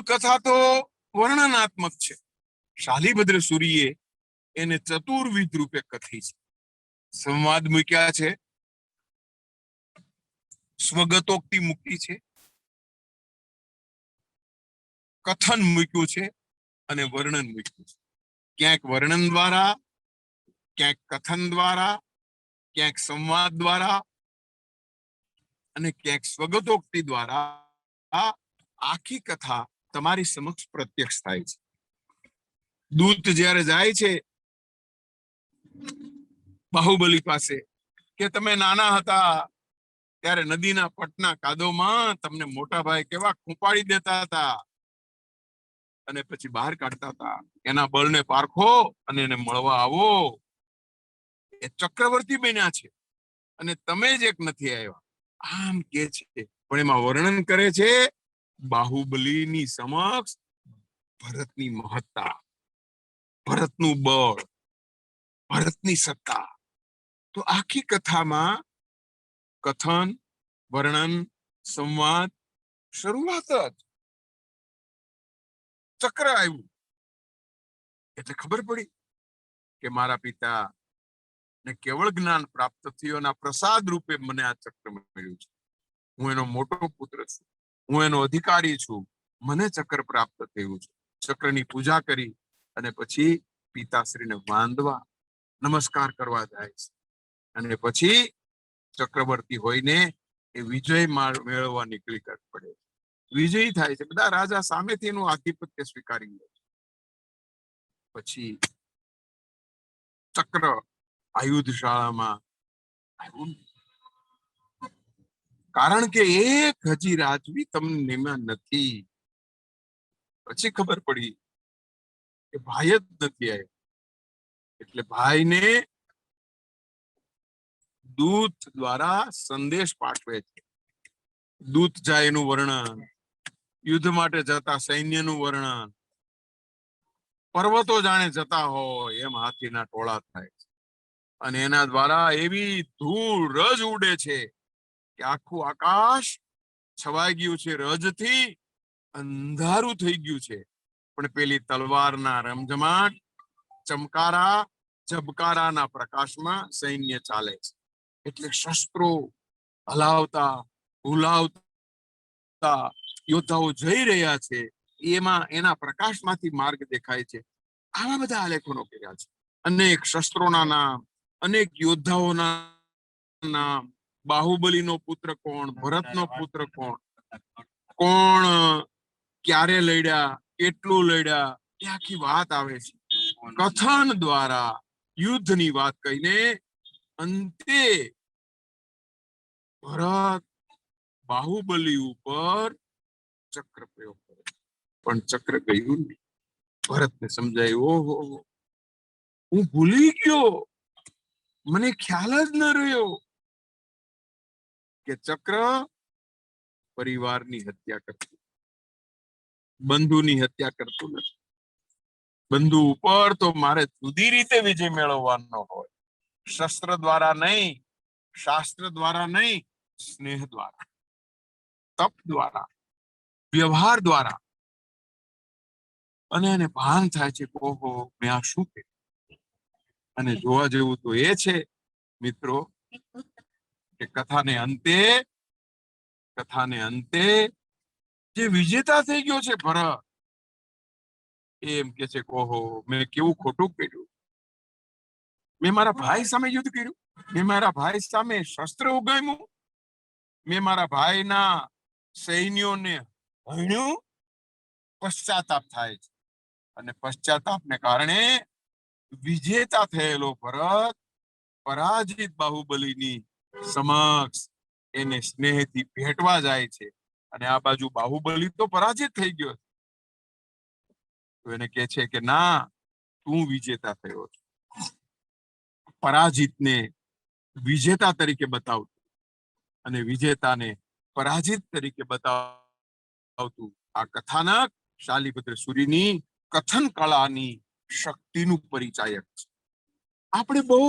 કથા તો વર્ણનાત્મક છે. શાલીભદ્ર સુરીએ એને ચતુર્વિધ રૂપે કથી છે. સંવાદ મૂક્યા છે, સ્વગતોક્તિ મૂકી છે, કથન મૂક્યું છે અને વર્ણન મૂક્યું છે. ક્યાંક વર્ણન દ્વારા, ક્યાંક કથન દ્વારા, ક્યાંક સંવાદ દ્વારા અને ક્યાંક સ્વગતોક્તિ દ્વારા આ આખી કથા તમારી સમક્ષ પ્રત્યક્ષ થાય છે. દૂત જ્યારે જાય છે બાહુબલી પાસે કે તમે નાના હતા ત્યારે નદીના પટના કાદવમાં તમને મોટા ભાઈ કેવા ખૂંપાડી દેતા હતા અને પછી બહાર કાઢતા હતા, એના બળને પારખો અને એને મળવા આવો. એ ચક્રવર્તી બન્યા છે અને તમે જ એક નથી આવ્યા, આમ કે છે. પણ એમાં વર્ણન કરે છે બાહુબલીની સમક્ષ ભરતની મહત્તા, ભરતનું બળ, ભરતની સત્તા. તો આખી કથામાં કથન, વર્ણન, સંવાદ, શરૂઆત જ ચક્ર આવ્યું એટલે ખબર પડી કે મારા પિતા ને કેવળ જ્ઞાન પ્રાપ્ત થયું, પ્રસાદ રૂપે મને આ ચક્ર મળ્યું છે. હું એનો મોટો પુત્ર છું, હું એનો અધિકારી છું, મને ચક્ર પ્રાપ્ત થયું છે. ચક્રની પૂજા કરી અને પછી પિતાશ્રીને વાંદવા, નમસ્કાર કરવા જાય છે. અને પછી ચક્રવર્તી હોઈને એ વિજય મેળવવા નીકળી પડે, વિજયી થાય છે. બધા રાજા સામેથી એનું આધિપત્ય સ્વીકારી લે છે. પછી ચક્ર આયુધ શાળામાં આવ્યું, કારણ કે એક હજી રાજવી તમને નથી. પછી ખબર પડી કે ભાઈ જ નથી આવ્યો. એટલે ભાઈને દૂત દ્વારા સંદેશ પાઠવે છે. દૂત જાય એનું વર્ણન, યુદ્ધ માટે જતા સૈન્યનું વર્ણન, પર્વતો જાણે જતા હોય એમ હાથીના ટોળા થાય છે. અને એના દ્વારા એવી ધૂળ રજ ઉડે છે કે આખું આકાશ છવાઈ ગયું છે, રજથી અંધારું થઈ ગયું છે. પણ પેલી તલવારના રમઝમાટ, ચમકારા, ઝબકારાના પ્રકાશમાં સૈન્ય ચાલે છે. એટલે શસ્ત્રો હલાવતા ભૂલાવતા યોદ્ધાઓ જઈ રહ્યા છે. એમાં એના પ્રકાશમાંથી માર્ગ દેખાય છે. આવા બધા આલેખનો કર્યા છે. અનેક શસ્ત્રોના નામ, અનેક યોદ્ધાઓના નામ, બાહુબલીનો પુત્ર કોણ, ભરતનો પુત્ર કોણ, કોણ ક્યારે લડ્યા, કેટલું લડ્યા, એ આખી વાત આવે છે. કથન દ્વારા યુદ્ધની વાત કહીને અંતે ભરત બાહુબલી ઉપર ચક્ર પ્રયોગ કરે, પણ ચક્ર ગયું નહીં. ભરતને સમજાયું, ઓહો હું ભૂલી ગયો, મને ખ્યાલ જ ન રહ્યો કે ચક્ર પરિવારની હત્યા કરતું, બંધુની હત્યા કરતું નથી. બંધુ ઉપર તો મારે જુદી રીતે વિજય મેળવવાનો હોય, શસ્ત્ર દ્વારા નહીં, શાસ્ત્ર દ્વારા નહીં, સ્નેહ દ્વારા, તપ દ્વારા, વ્યવહાર દ્વારા. અને એને ભાન થાય છે, ઓહો મેં આ શું કર્યું. અને જોવા જેવું તો એ છે મિત્રો કે કથાને અંતે જે વિજેતા થઈ ગયો છે ભરત, એમ કે છે કે ઓહો મેં કેવું ખોટું કર્યું. મેં મારા ભાઈ સામે યુદ્ધ કર્યું, મેં મારા ભાઈ સામે શસ્ત્ર ઉગામ્યું, મેં મારા ભાઈના સૈન્યોને હણ્યું. પશ્ચાતાપ થાય છે. અને પશ્ચાતાપને કારણે વિજેતા થયેલો ભરત પરાજિત બાહુબલીની સમક્ષ એને સ્નેહથી ભેટવા જાય છે. અને આ બાજુ બાહુબલી તો પરાજિત થઈ ગયો. તો એને કહે છે કે ના, તું વિજેતા થયો છે. પરાજિતને વિજેતા તરીકે બતાવતું અને વિજેતાને પરાજિત તરીકે બતાવતું આ કથાનક શાલિભદ્ર સૂરીની કથન કળાની શક્તિનું પરિચાયક છે. આપણે બહુ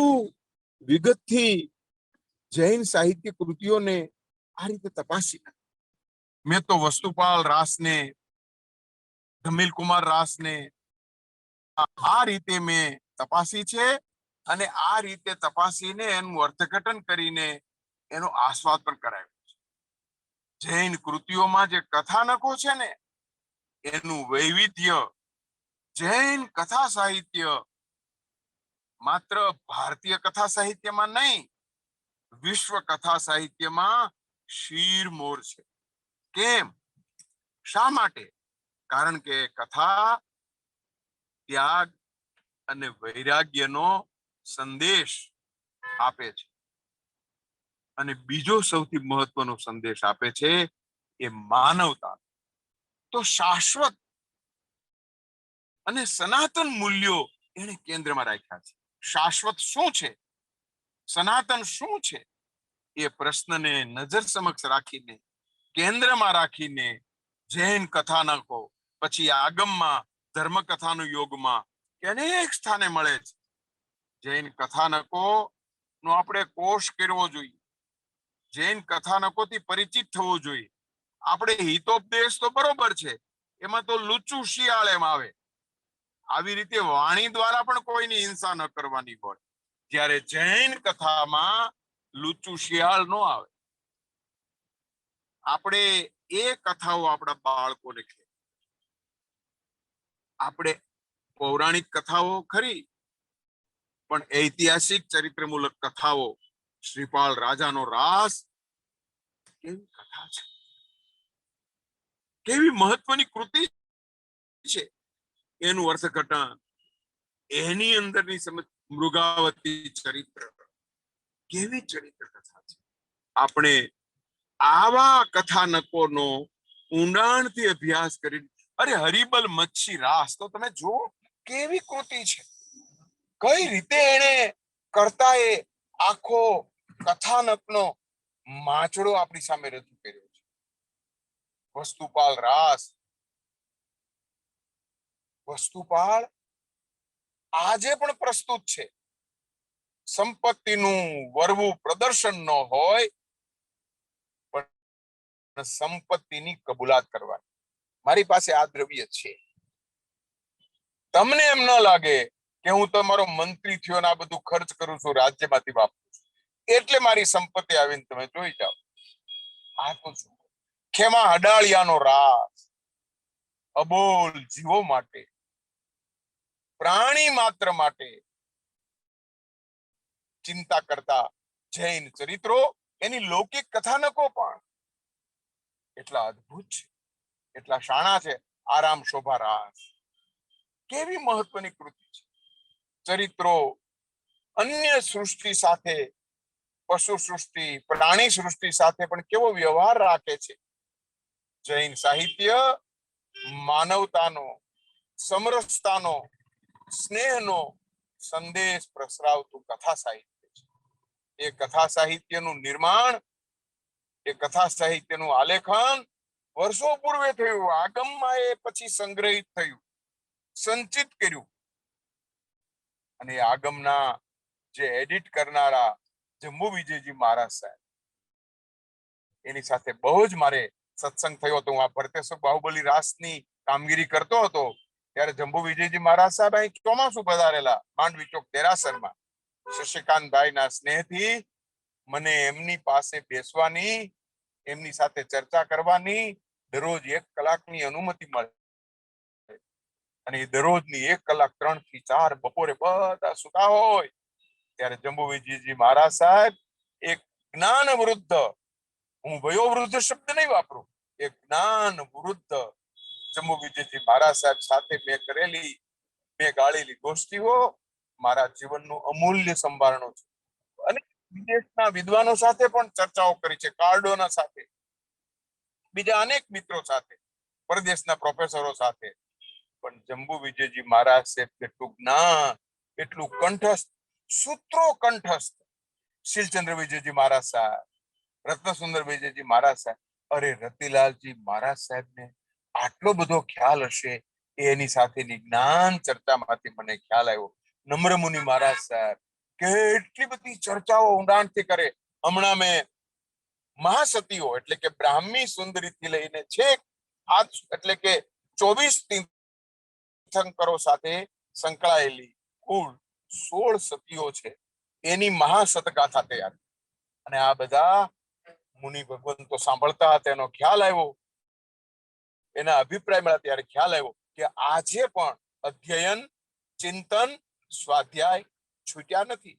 વિગતથી જૈન સાહિત્ય કૃતિઓને આ રીતે તપાસી. મેં તો વસ્તુપાલ રાસને, ધમીલ કુમાર રાસને આ રીતે મેં તપાસી છે. અને આ રીતે તપાસીને એનું અર્થઘટન કરીને એનો આસ્વાદ પણ કરાયો છે. જૈન કૃતિઓમાં જે કથાનકો છે ને, એનું વૈવિધ્ય જૈન કથા સાહિત્ય માત્ર ભારતીય કથા સાહિત્યમાં નહીં, વિશ્વ કથા સાહિત્યમાં શીરમોર છે. કેમ? શા માટે? કારણ કે કથા ત્યાગ અને વૈરાગ્યનો સંદેશ આપે છે. અને બીજો સૌથી મહત્વનો સંદેશ આપે છે એ માનવતા. તો શાશ્વત અને સનાતન મૂલ્યો એને કેન્દ્રમાં રાખ્યા છે. શાશ્વત શું છે, સનાતન શું છે, એ પ્રશ્નને નજર સમક્ષ રાખીને, કેન્દ્રમાં રાખીને જૈન કથાનકો, પછી આગમમાં ધર્મકથાનું યોગમાં અનેક સ્થાને મળે છે. જૈન કથાનકો નો આપણે કોષ કરવો જોઈએ, જૈન કથાનકોથી પરિચિત થવું જોઈએ. આપણે હિતોપદેશ તો બરોબર છે, એમાં તો લુચ્ચું શિયાળ એમ આવે. આવી રીતે વાણી દ્વારા પણ કોઈની હિંસા ન કરવાની હોય. જ્યારે જૈન કથામાં લુચ્ચું શિયાળ ન આવે. આપણે એ કથાઓ આપણા બાળકોને કહે. આપણે પૌરાણિક કથાઓ ખરી, પણ ઐતિહાસિક ચરિત્રમૂલક કથાઓ શ્રીપાલ રાજાનો રાસ કેવી કથા છે, કેવી મહત્વની કૃતિ છે. એનું અર્થઘટન, એની અંદરની સમજ, મૃગાવતી ચરિત્ર, કેવી ચરિત્ર કથા છે. આપણે આવા કથાનકોનો ઊંડાણથી અભ્યાસ કરી, અરે હરિબલ મચ્છી રાસ તો તમે જુઓ કેવી કૃતિ છે, કઈ રીતે એને કરતા એ આખો કથાનકનો માચડો આપણી સામે રજૂ કર્યો છે. વસ્તુપાલ રાસ, વસ્તુપાલ આજે પણ પ્રસ્તુત છે. સંપત્તિનું વરવું પ્રદર્શન ન હોય પણ સંપત્તિની કબૂલાત કરવાની, મારી પાસે આ દ્રવ્ય છે, તમને એમ ન લાગે કે હું તમારો મંત્રી થયો ને આ બધું ખર્ચ કરું છું, રાજ્યમાંથી વાપરું છું, એટલે મારી સંપત્તિ આવીને તમે જોઈ જાઓ. આ તો શું, ખેમા હડાળિયાનો રાસ, અબોલ જીવો માટે, પ્રાણી માત્ર માટે ચિંતા કરતા જૈન ચરિત્રો, એની લૌકિક કથાનકો પણ એટલા અદ્ભુત છે, એટલા શાણા છે. આરામ શોભા રાસ કેવી મહત્વની કૃતિ છે. ચરિત્રો અન્ય સૃષ્ટિ સાથે, પશુ સૃષ્ટિ, પ્રાણી સૃષ્ટિ સાથે પણ કેવો વ્યવહાર રાખે છે. જૈન સાહિત્ય માનવતાનો, સમરસતાનો, સ્નેહનો સંદેશ પ્રસરાવતું કથા સાહિત્ય છે. એ કથા સાહિત્યનું નિર્માણ, એ કથા સાહિત્યનું આલેખન વર્ષો પૂર્વે થયું, આગમમાં એ પછી સંગ્રહિત થયું, સંચિત કર્યું. અને આગમના જે એડિટ કરનારા જંબુ વિજયજી મહારાજ સાહેબ, એની સાથે બહુ જ મારે સત્સંગ થયો હતો. હું આ ભરતેશ્વર બાહુબલી રાસની કામગીરી કરતો હતો ત્યારે જંબુ વિજયજી મહારાજ સાહેબ અહીં ચોમાસું પધારેલા માંડવી ચોક દેરાસરમાં. શશિકાંતભાઈના સ્નેહથી મને એમની પાસે બેસવાની, એમની સાથે ચર્ચા કરવાની દરરોજ 1 કલાકની અનુમતિ મળે. અને એ દરરોજની 1 કલાક 3 થી 4 બપોરે બધા સુતા હોય ત્યારે જંબુ વિજયજી મહારાજ સાહેબ એક જ્ઞાન વૃદ્ધ, હું વયોવૃદ્ધ શબ્દ નહીં વાપરું, એક જ્ઞાન વૃદ્ધ જંબુ વિજયજી મહારાજ સાહેબ સાથે મેં કરેલી, મેં ગાળેલી ગોષ્ઠીઓ મારા જીવનનું અમૂલ્ય સંભારણું છે. અને વિદેશના વિદ્વાનો સાથે પણ ચર્ચાઓ કરી છે, કાર્ડોના સાથે, બીજા અનેક મિત્રો સાથે, પરદેશના પ્રોફેસરો સાથે. પણ જંબુ વિજયજી મહારાજ સાહેબ કેટલું જ્ઞાન, એટલું કંઠસ્થ, સૂત્રો કંઠસ્થ. શીલચંદ્ર વિજયજી મહારાજ સાહેબ, રત્નસુંદર વિજયજી મહારાજ સાહેબ, અરે રતિલાલજી મહારાજ સાહેબને આટલો બધો ખ્યાલ હશે, એની સાથેની જ્ઞાન ચર્ચામાંથી મને ખ્યાલ આવ્યો. નમ્ર મુનિ મહારાજ સાહેબ કેટલી બધી ચર્ચાઓ ઊંડાણથી કરે. હમણાં મેં મહાસતીઓ એટલે કે બ્રાહ્મી સુંદરીથી લઈને છેક આજ એટલે કે 24 તીર્થંકરો સાથે સંકળાયેલી કુલ 16 સતીઓ છે, એની મહાસતગાથા તૈયાર. અને આ બધા મુનિ ભગવંતો સાંભળતા હતા, એનો ખ્યાલ આવ્યો, એના અભિપ્રાય મળ્યા ત્યારે ખ્યાલ આવ્યો કે આજે પણ અધ્યયન, ચિંતન, સ્વાધ્યાય છૂટ્યા નથી.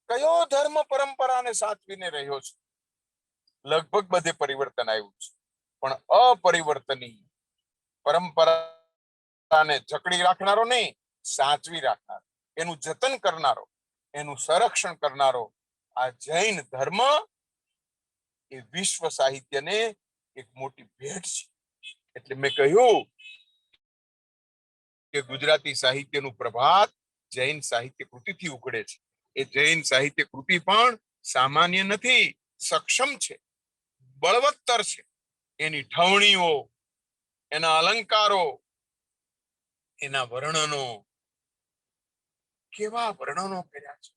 કયો ધર્મ પરંપરાને સાચવીને રહ્યો છે? લગભગ બધે પરિવર્તન આવ્યું છે, પણ અપરિવર્તનીય પરંપરાને જકડી રાખનારો નહીં, સાચવી રાખનારો, એનું જતન કરનારો, એનું સંરક્ષણ કરનારો આ જૈન ધર્મ એ વિશ્વ સાહિત્યને એક મોટી ભેટ છે. એટલે મેં કહ્યું કે ગુજરાતી સાહિત્યનું પ્રભાત જૈન સાહિત્ય કૃતિથી ઉઘડે છે. એ જૈન સાહિત્ય કૃતિ પણ સામાન્ય નથી, સક્ષમ છે, બળવત્તર છે. એની ઠવણીઓ, એના અલંકારો, એના વર્ણનો, કેવા વર્ણનો કર્યા છે.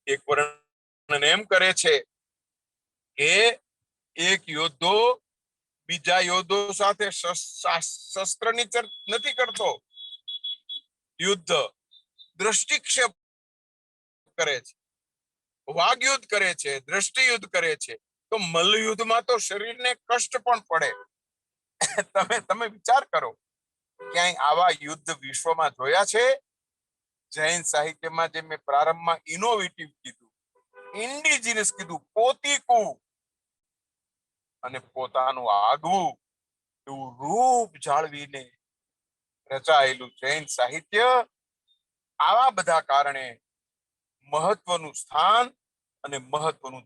એક વર્ણન એમ કરે છે કે એક યોદ્ધો બીજા યોદ્ધો સાથે શસ્ત્રની નથી કરતો, યુદ્ધ દ્રષ્ટિક્ષેપ કરે છે, વાગ યુદ્ધ કરે છે, દ્રષ્ટિ યુદ્ધ કરે છે. તો મલ્લ યુદ્ધમાં તો શરીરને કષ્ટ પણ પડે. તમે વિચાર કરો, ક્યાંય આવા યુદ્ધ વિશ્વમાં જોયા છે? જૈન સાહિત્યમાં જે મેં પ્રારંભમાં ઇનોવેટિવ કીધું, ઇન્ડિજિનસ કીધું, પોતીકું અને પોતાનું આગવું એવું રૂપ જાળવીને રચાયેલું જૈન સાહિત્ય આવા બધા કારણે મહત્વનું સ્થાન અને મહત્વનું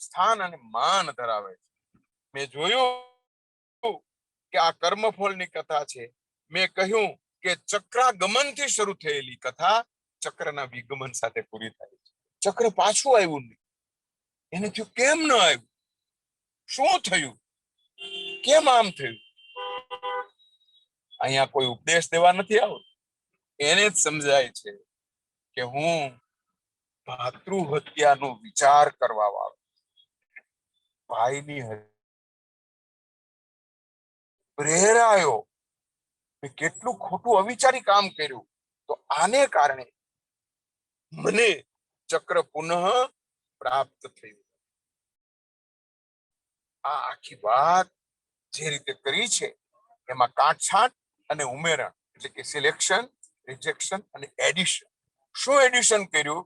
સ્થાન અને માન ધરાવે છે. મેં જોયું કે આ કર્મફળની કથા છે. મેં કહ્યું કે ચક્રાગમનથી શરૂ થયેલી કથા ચક્રના વિગમન સાથે પૂરી થાય છે. ચક્ર પાછું આવ્યું નહીં. એને થયું કેમ ન આવ્યું? શું થયું? કેમ આમ થયું? અહીંયા કોઈ ઉપદેશ દેવા નથી આવતો. એને જ સમજાય છે કે હું ભાતૃ હત્યાનો વિચાર કરવા વાળો, ભાઈની પ્રેરાયો, કેટલું ખોટું અવિચારી કામ કર્યું, તો આને કારણે મને ચક્ર પુનઃ પ્રાપ્ત થયું. આ આખી વાત જે રીતે કરી છે એમાં કાટછાંટ અને ઉમેરણ એટલે કે સિલેક્શન, રિજેક્શન અને એડિશન. શું એડિશન કર્યું?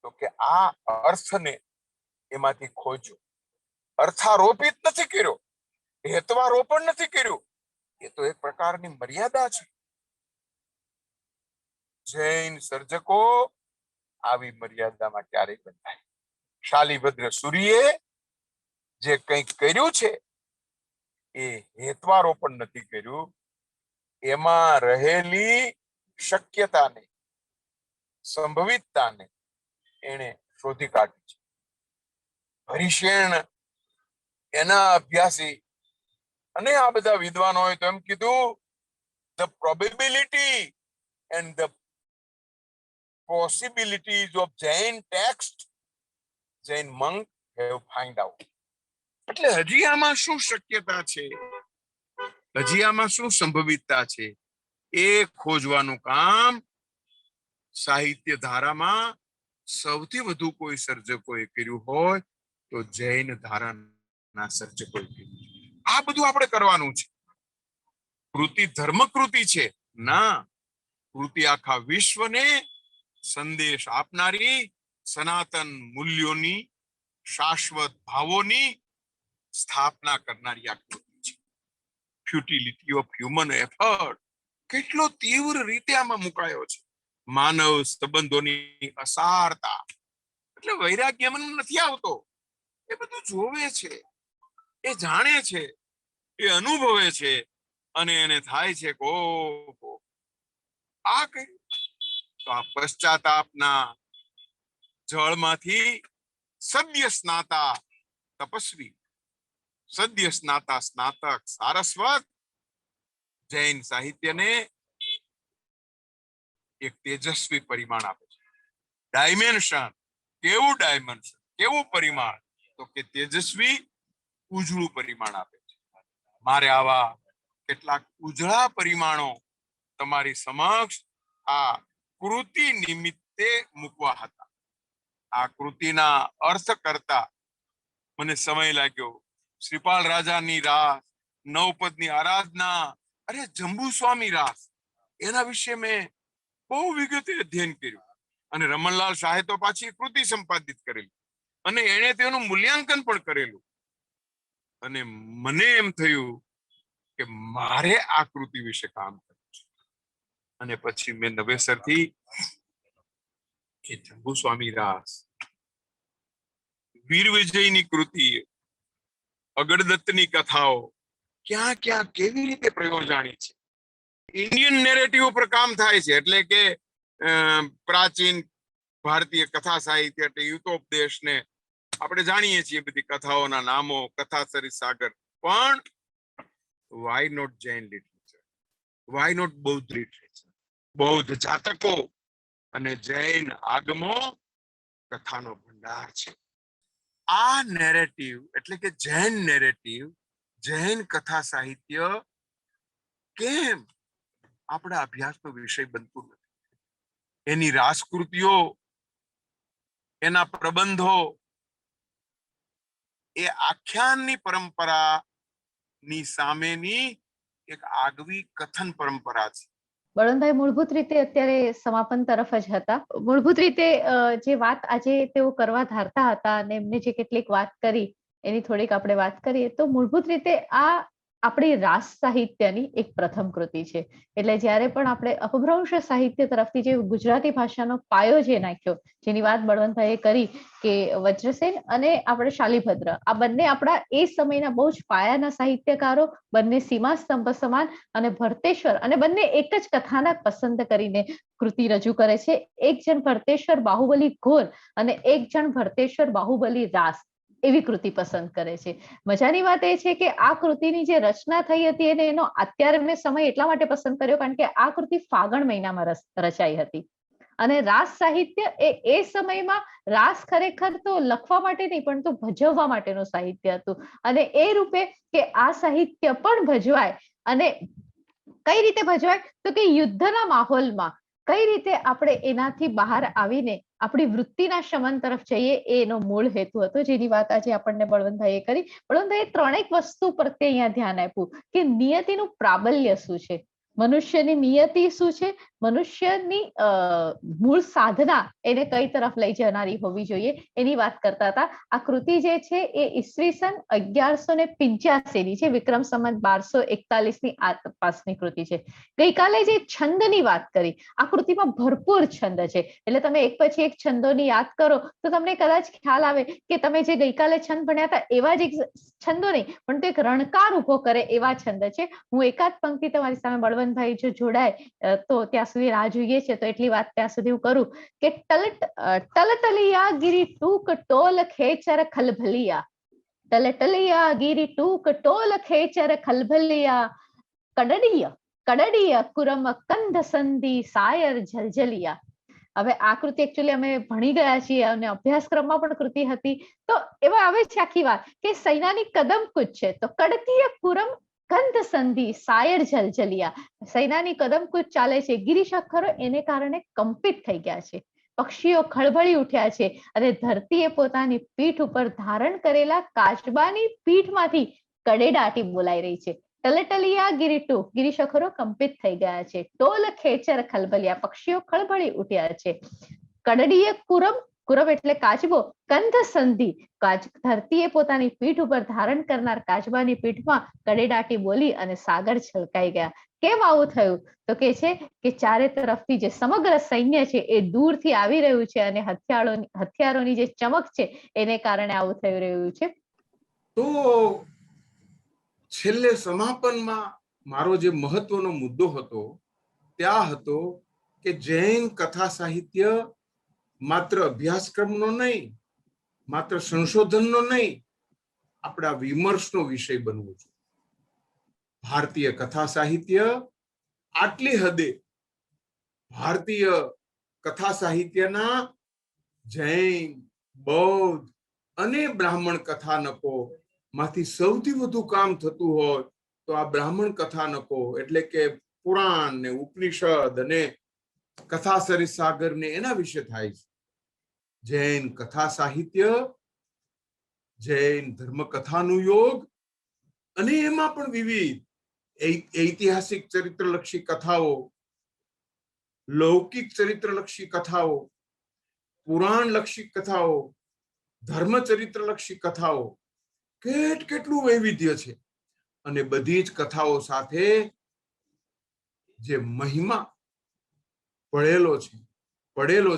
તો કે આ અર્થને એમાંથી ખોજો. અર્થારોપિત નથી કર્યો, હેત્વારોપણ નથી કર્યું. એ તો એક પ્રકારની મર્યાદા છે. જૈન સર્જકો આવી મર્યાદામાં ક્યારેય બંધાય. શાલિભદ્ર સૂરીએ જે કંઈક કર્યું છે એ હેત્વારોપણ નથી કર્યું, એમાં રહેલી શક્યતાને, સંભવિતતાને એને શોધી કાઢી છે. હરિશેણ એના અભ્યાસી અને આ બધા વિદ્વાનોએ તો એમ કીધું, the probability and the possibilities of Jain text, Jain monk have find out. એટલે હજી આમાં શું શક્યતા છે, હજી આમાં શું સંભવિતતા છે, એ ખોજવાનું કામ સાહિત્ય ધારામાં સૌથી વધુ કોઈ સર્જકોએ કર્યું હોય તો જૈન ધારાના સર્જકોએ કર્યું. આ બધું આપણે કરવાનું છે. કૃતિ ધર્મકૃતિ છે ના, કૃતિ આખા વિશ્વને સંદેશ આપનારી, સનાતન મૂલ્યોની, શાશ્વત ભાવોની સ્થાપના કરનારી આ કૃતિ છે. ફ્યુટિલિટી ઓફ હ્યુમન એફર્ટ કેટલો તીવ્ર રીતે આમાં મુકાયો છે. માનવ સંબંધોની અસારતા એટલે વૈરાગ્ય મને નથી આવતો, એ બધું જોવે છે, એ જાણે છે, એ અનુભવે છે અને એને થાય છે કે ઓહો આ કઈ. તો આ પશ્ચાતાપના જળમાંથી સદ્ય સ્નાતા તપસ્વી, સદ્ય સ્નાતા સ્નાતક સારસ્વત જૈન સાહિત્યને એક તેજસ્વી પરિમાણ આપે છે. ડાયમેન્શન, કેવું ડાયમેન્શન, કેવું પરિમાણ? તો કે તેજસ્વી ઉજળું પરિમાણ આપે છે. મારે આવા કેટલાક ઉજળા પરિમાણો તમારી સમક્ષ આ કૃતિ નિમિત્તે મૂકવા હતા. આ કૃતિના અર્થ કરતા મને સમય લાગ્યો. શ્રીપાલ રાજાની રાસ, નવપદની આરાધના, અરે જંબુ સ્વામી રાસ, એના વિશે મેં બહુ વિગતે અધ્યયન કર્યું અને રમણલાલ શાહે તો પાછી કૃતિ સંપાદિત કરેલી અને એણે તેનું મૂલ્યાંકન પણ કરેલું. અને મને એમ થયું કે મારે આ કૃતિ વિશે કામ કરવું છે. અને પછી મેં નવેસરથી એ જંબુ સ્વામી રાસ, વીર વિજયની કૃતિ, અગરદત્તની કથાઓ ક્યાં ક્યાં કેવી રીતે પ્રયોજાણી છે. ઇન્ડિયન નેરેટિવ ઉપર કામ થાય છે. એટલે કે પ્રાચીન ભારતીય કથા સાહિત્ય એટલે યુતોપદેશને આપણે જાણીએ છીએ બધી કથાઓના નામો, કથા સાગર, પણ why not Jain literature, why not Bauddh literature, બૌદ્ધ જાતકો અને જૈન આગમો કથાનો ભંડાર છે. આ નેરેટિવ એટલે કે જૈન નેરેટિવ, જૈન કથા સાહિત્ય કેમ આપણા અભ્યાસનો વિષય બનતું નથી? એની રાસકૃતિઓ, એના પ્રબંધો એ આખ્યાનની પરંપરાની સામેની એક આગવી કથન પરંપરા છે. બળવંતભાઈ મૂળભૂત રીતે અત્યારે સમાપન તરફ જ હતા. મૂળભૂત રીતે જે વાત આજે તેઓ કરવા ધારતા હતા અને એમને જે કેટલીક વાત કરી એની થોડીક આપણે વાત કરીએ તો મૂળભૂત રીતે આ આપણી રાસ સાહિત્યની એક પ્રથમ કૃતિ છે. એટલે જ્યારે પણ આપણે અપભ્રંશ સાહિત્ય તરફથી જે ગુજરાતી ભાષાનો પાયો જે નાખ્યો, જેની વાત બળવંતભાઈએ કરી કે વજ્રસેન અને આપણે શાલીભદ્ર આ બંને આપણા એ સમયના બહુ જ પાયાના સાહિત્યકારો, બંને સીમાસ્તંભ સમાન અને ભરતેશ્વર અને બંને એક જ કથાનક પસંદ કરીને કૃતિ રજૂ કરે છે. એક જણ ભરતેશ્વર બાહુબલી ઘોર અને એક જણ ભરતેશ્વર બાહુબલી રાસ એવી કૃતિ પસંદ કરે છે. મજાની વાત એ છે કે આ કૃતિની જે રચના થઈ હતી અને એનો અત્યારે મેં સમય એટલા માટે પસંદ કર્યો કારણ કે આ કૃતિ ફાગણ મહિનામાં રચાઈ હતી. અને રાસ સાહિત્ય એ સમયમાં રાસ ખરેખર તો લખવા માટે નહીં પણ તો ભજવવા માટેનું સાહિત્ય હતું. અને એ રૂપે કે આ સાહિત્ય પણ ભજવાય અને કઈ રીતે ભજવાય તો કે યુદ્ધના માહોલમાં કઈ રીતે આપણે એનાથી બહાર આવીને આપણી વૃત્તિના શમન તરફ જઈએ એનો મૂળ હેતુ હતો, જેની વાત આજે આપણને બળવંતભાઈએ કરી. બળવંતભાઈએ ત્રણેક વસ્તુ પ્રત્યે અહીંયા ધ્યાન આપ્યું કે નિયતિનું પ્રાબલ્ય શું છે, મનુષ્યની નિયતિ શું છે, મનુષ્યની મૂળ સાધના એને કઈ તરફ લઈ જનારી હોવી જોઈએ એની વાત કરતા હતા. આ કૃતિ જે છે એ ઈસવીસન 1185 ની છે, વિક્રમ સંવત 1241 ની આસપાસની કૃતિ છે. ગઈકાલે જે છંદની વાત કરી, આ કૃતિમાં ભરપૂર છંદ છે. એટલે તમે એક પછી એક છંદોની યાદ કરો તો તમને કદાચ ખ્યાલ આવે કે તમે જે ગઈકાલે છંદ ભણ્યા હતા એવા જ એક છંદો નહીં પણ તો એક રણકાર ઉભો કરે એવા છંદ છે. હું એકાદ પંક્તિ તમારી સામે બળવંતભાઈ જો જોડાય તો ત્યાં સુધી રાહ જોઈએ છે તો એટલી વાત ત્યાં સુધી હું કરું કે ટલટલિયા ગિરી ટૂક ટોલ ખેચર ખલભલિયા, ટલટલિયા ગિરી ટૂક ટોલ ખેચર ખલભલિયા, કડડીય કડડીય કુરમ કંધ સંધિ સાયર જલજલિયા. હવે આ કૃતિ એકચ્યુઅલી અમે ભણી ગયા છીએ અને અભ્યાસક્રમમાં પણ કૃતિ હતી. તો એમાં આવે છે આખી વાત કે સૈનાની કદમ કૂચ છે તો કડતીય કુરમ કંધ સંધિ સાયર જલજલિયા. સૈનાની કદમ કૂચ ચાલે છે, ગિરિશખરો એને કારણે કંપિત થઈ ગયા છે, પક્ષીઓ ખળભળી ઉઠ્યા છે અને ધરતીએ પોતાની પીઠ ઉપર ધારણ કરેલા કાચબાની પીઠમાંથી કડેડાટી બોલાઈ રહી છે. ટલટલિયા ગિરિટુ ગિરિશખરો કંપિત થઈ ગયા છે, ટોલ ખેચર ખલબલિયા પક્ષીઓ ખળભળી ઉઠ્યા છે, કડડીય કુરમ કુરમ એટલે કાચબો, કંધ સંધિ ધરતીએ પોતાની પીઠ ઉપર ધારણ કરનાર કાચબાની પીઠમાં કડેડાટી બોલી અને સાગર છલકાઈ ગયા. કેમ આવું થયું તો કે છે કે ચારે તરફથી જે સમગ્ર સૈન્ય છે એ દૂરથી આવી રહ્યું છે અને હથિયારોની જે ચમક છે એને કારણે આવું થઈ રહ્યું છે. તો છેલ્લે સમાપનમાં મારો જે મહત્વનો મુદ્દો હતો ત્યાં હતો કે જૈન કથા સાહિત્ય માત્ર અભ્યાસક્રમનો નહીં, માત્ર સંશોધનનો નહીં, આપણા વિમર્શનો વિષય બનવો જોઈએ. ભારતીય કથા સાહિત્ય આટલી હદે ભારતીય કથા સાહિત્યના જૈન, બૌદ્ધ અને બ્રાહ્મણ કથાનકો માંથી સૌથી વધુ કામ થતું હોય તો આ બ્રાહ્મણ કથાનકો એટલે કે પુરાણ ને ઉપનિષદ અને કથા સરિસાગર ને એના વિશે થાય છે. જૈન કથા સાહિત્ય, જૈન ધર્મ કથાનું યોગ અને એમાં પણ વિવિધ ઐતિહાસિક ચરિત્રલક્ષી કથાઓ, લૌકિક ચરિત્રલક્ષી કથાઓ, પુરાણ લક્ષી કથાઓ, ધર્મ ચરિત્રલક્ષી કથાઓ, કેટલું વૈવિધ્ય છે. અને બધી જ કથાઓ સાથે જે મહિમા પડેલો